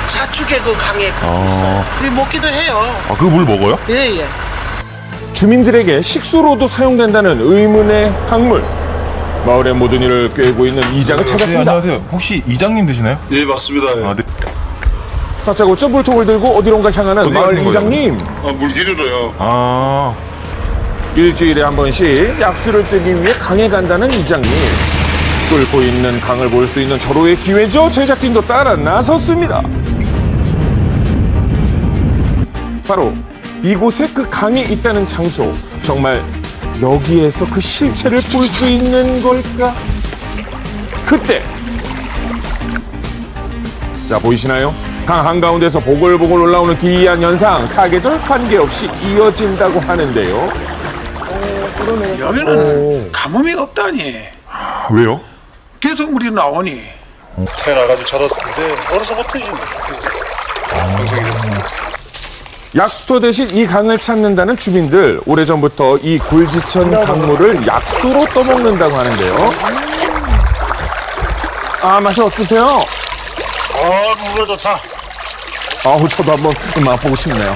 좌측에 그 강에 아. 있어요. 우리 먹기도 해요. 그 물 먹어요? 예. 주민들에게 식수로도 사용된다는 의문의 강물. 마을의 모든 일을 꿰고 있는 이장을 찾았습니다. 안녕하세요. 혹시 이장님 되시나요? 예, 맞습니다. 네. 다짜고짜 물통을 들고 어디론가 향하는 어디 마을 가시는 이장님. 물기르러요. 일주일에 한 번씩 약수를 뜨기 위해 강에 간다는 이장님. 끓고 있는 강을 볼 수 있는 절호의 기회죠. 제작진도 따라 나섰습니다. 바로 이곳에 그 강이 있다는 장소. 정말 여기에서 그 실체를 볼 수 있는 걸까? 그때 자, 보이시나요? 강 한가운데서 보글보글 올라오는 기이한 현상, 사계절 관계없이 이어진다고 하는데요. 여기는 가뭄이 없다니. 왜요? 계속 물이 나오니. 태어나가지고 자랐는데 어려서부터 방송이 됐습니다. 약수터 대신 이 강을 찾는다는 주민들. 오래전부터 이 굴지천 강물을 약수로 떠먹는다고 하는데요. 맛이 어떠세요? 물이 좋다. 저도 한번 맛보고 싶네요.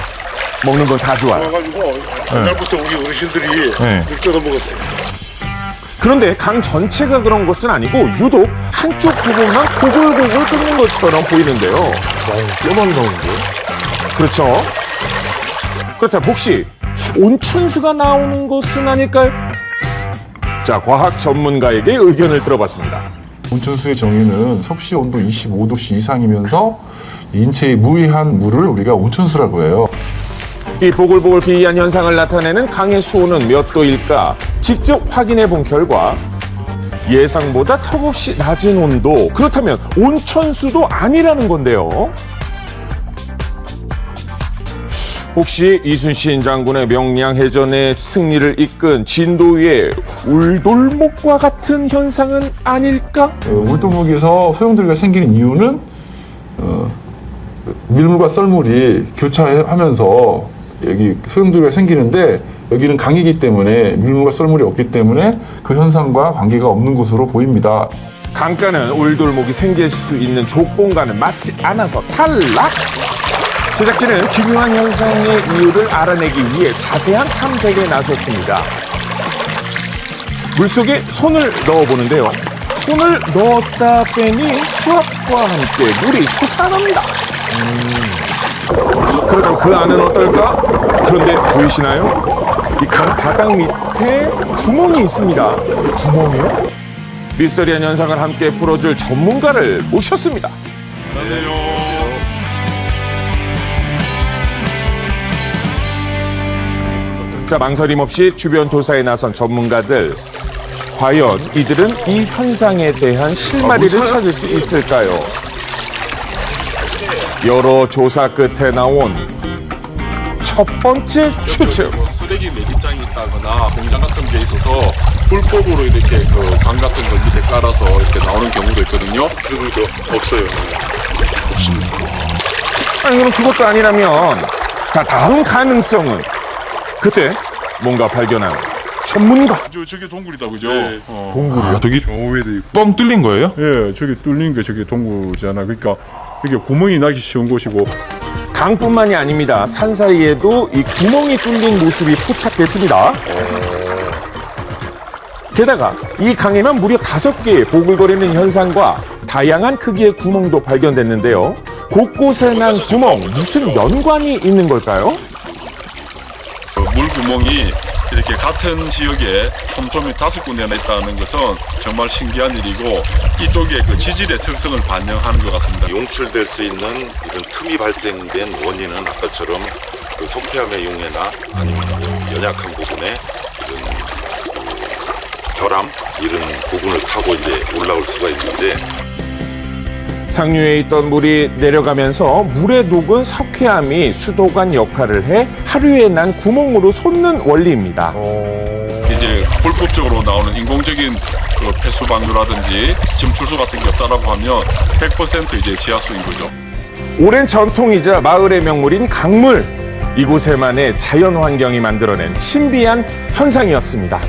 먹는 건 다 좋아요. 그래가지고 옛날부터 우리 어르신들이 네. 물 떠서 먹었어요. 그런데 강 전체가 그런 것은 아니고 유독 한쪽 부분만 보글보글 끓는 것처럼 보이는데요. 뼈만 나오는데요? 그렇죠. 그렇다면 혹시 온천수가 나오는 것은 아닐까요? 자, 과학 전문가에게 의견을 들어봤습니다. 온천수의 정의는 섭씨 온도 25도씨 이상이면서 인체에 무해한 물을 우리가 온천수라고 해요. 이 보글보글 기이한 현상을 나타내는 강의 수온은 몇 도일까? 직접 확인해 본 결과 예상보다 턱없이 낮은 온도. 그렇다면 온천수도 아니라는 건데요. 혹시 이순신 장군의 명량해전의 승리를 이끈 진도위의 울돌목과 같은 현상은 아닐까? 울돌목에서 소용돌이가 생기는 이유는 밀물과 썰물이 교차하면서 여기 소용돌이가 생기는데 여기는 강이기 때문에 밀물과 썰물이 없기 때문에 그 현상과 관계가 없는 것으로 보입니다. 강가는 울돌목이 생길 수 있는 조건과는 맞지 않아서 탈락! 제작진은 기묘한 현상의 이유를 알아내기 위해 자세한 탐색에 나섰습니다. 물속에 손을 넣어보는데요. 손을 넣었다 빼니 수압과 함께 물이 솟아납니다. 그렇다면 그 안은 어떨까? 그런데 보이시나요? 이 강 바닥 밑에 구멍이 있습니다. 구멍이요? 미스터리한 현상을 함께 풀어줄 전문가를 모셨습니다. 안녕하세요. 자, 망설임 없이 주변 조사에 나선 전문가들. 과연 이들은 이 현상에 대한 실마리를 찾을 수 있을까요? 여러 조사 끝에 나온 첫 번째 추측. 쓰레기 매립장이 있다거나 공장 같은 데 있어서 불법으로 이렇게 그 관 같은 걸 밑에 깔아서 이렇게 나오는 경우도 있거든요. 그리고 없어요. 없습니다. 아니, 그럼 그것도 아니라면 다음 가능성은 그때 뭔가 발견한 전문가. 저게 동굴이다, 그죠? 네. 동굴이요? 저기 뻥 뚫린 거예요? 예, 저기 뚫린 게 저기 동굴이잖아. 그러니까 이게 구멍이 나기 쉬운 곳이고. 강뿐만이 아닙니다. 산 사이에도 이 구멍이 뚫린 모습이 포착됐습니다. 게다가 이 강에만 무려 5개의 보글거리는 현상과 다양한 크기의 구멍도 발견됐는데요. 곳곳에 난 구멍, 무슨 연관이 있는 걸까요? 물 구멍이 이렇게 같은 지역에 촘촘히 5군데나 있다는 것은 정말 신기한 일이고 이쪽의 그 지질의 특성을 반영하는 것 같습니다. 용출될 수 있는 이런 틈이 발생된 원인은 아까처럼 그 석회암의 용해나 아니면 연약한 부분에 이런 결함 이런 부분을 타고 이제 올라올 수가 있는데 상류에 있던 물이 내려가면서 물에 녹은 석회암이 수도관 역할을 해 하류에 난 구멍으로 솟는 원리입니다. 이제 불법적으로 나오는 인공적인 그 폐수 방류라든지 침출수 같은 게 없다라고 하면 100% 이제 지하수인 거죠. 오랜 전통이자 마을의 명물인 강물. 이곳에만의 자연 환경이 만들어낸 신비한 현상이었습니다.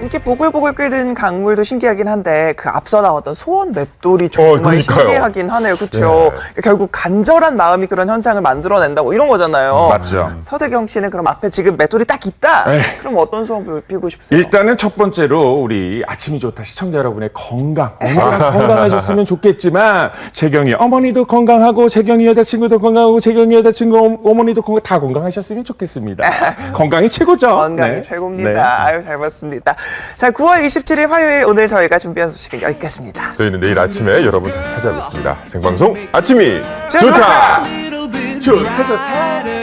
이렇게 보글보글 끓는 강물도 신기하긴 한데 그 앞서 나왔던 소원 맷돌이 정말 그러니까요. 신기하긴 하네요. 그렇죠? 네. 결국 간절한 마음이 그런 현상을 만들어낸다고 이런 거잖아요. 맞죠. 서재경 씨는 그럼 앞에 지금 맷돌이 딱 있다? 그럼 어떤 소원 빌고 싶으세요? 일단은 첫 번째로 우리 아침이 좋다 시청자 여러분의 건강 언제나 건강하셨으면 좋겠지만 재경이 어머니도 건강하고 재경이 여자친구도 건강하고 재경이 여자친구 어머니도 다 건강하셨으면 좋겠습니다. 건강이 최고죠. 건강이 네. 최고입니다. 네. 아유, 잘 봤습니다. 자, 9월 27일 화요일 오늘 저희가 준비한 소식은 여기까지입니다. 저희는 내일 아침에 여러분 다시 찾아뵙습니다. 생방송 아침이 좋다! 좋다! 좋다.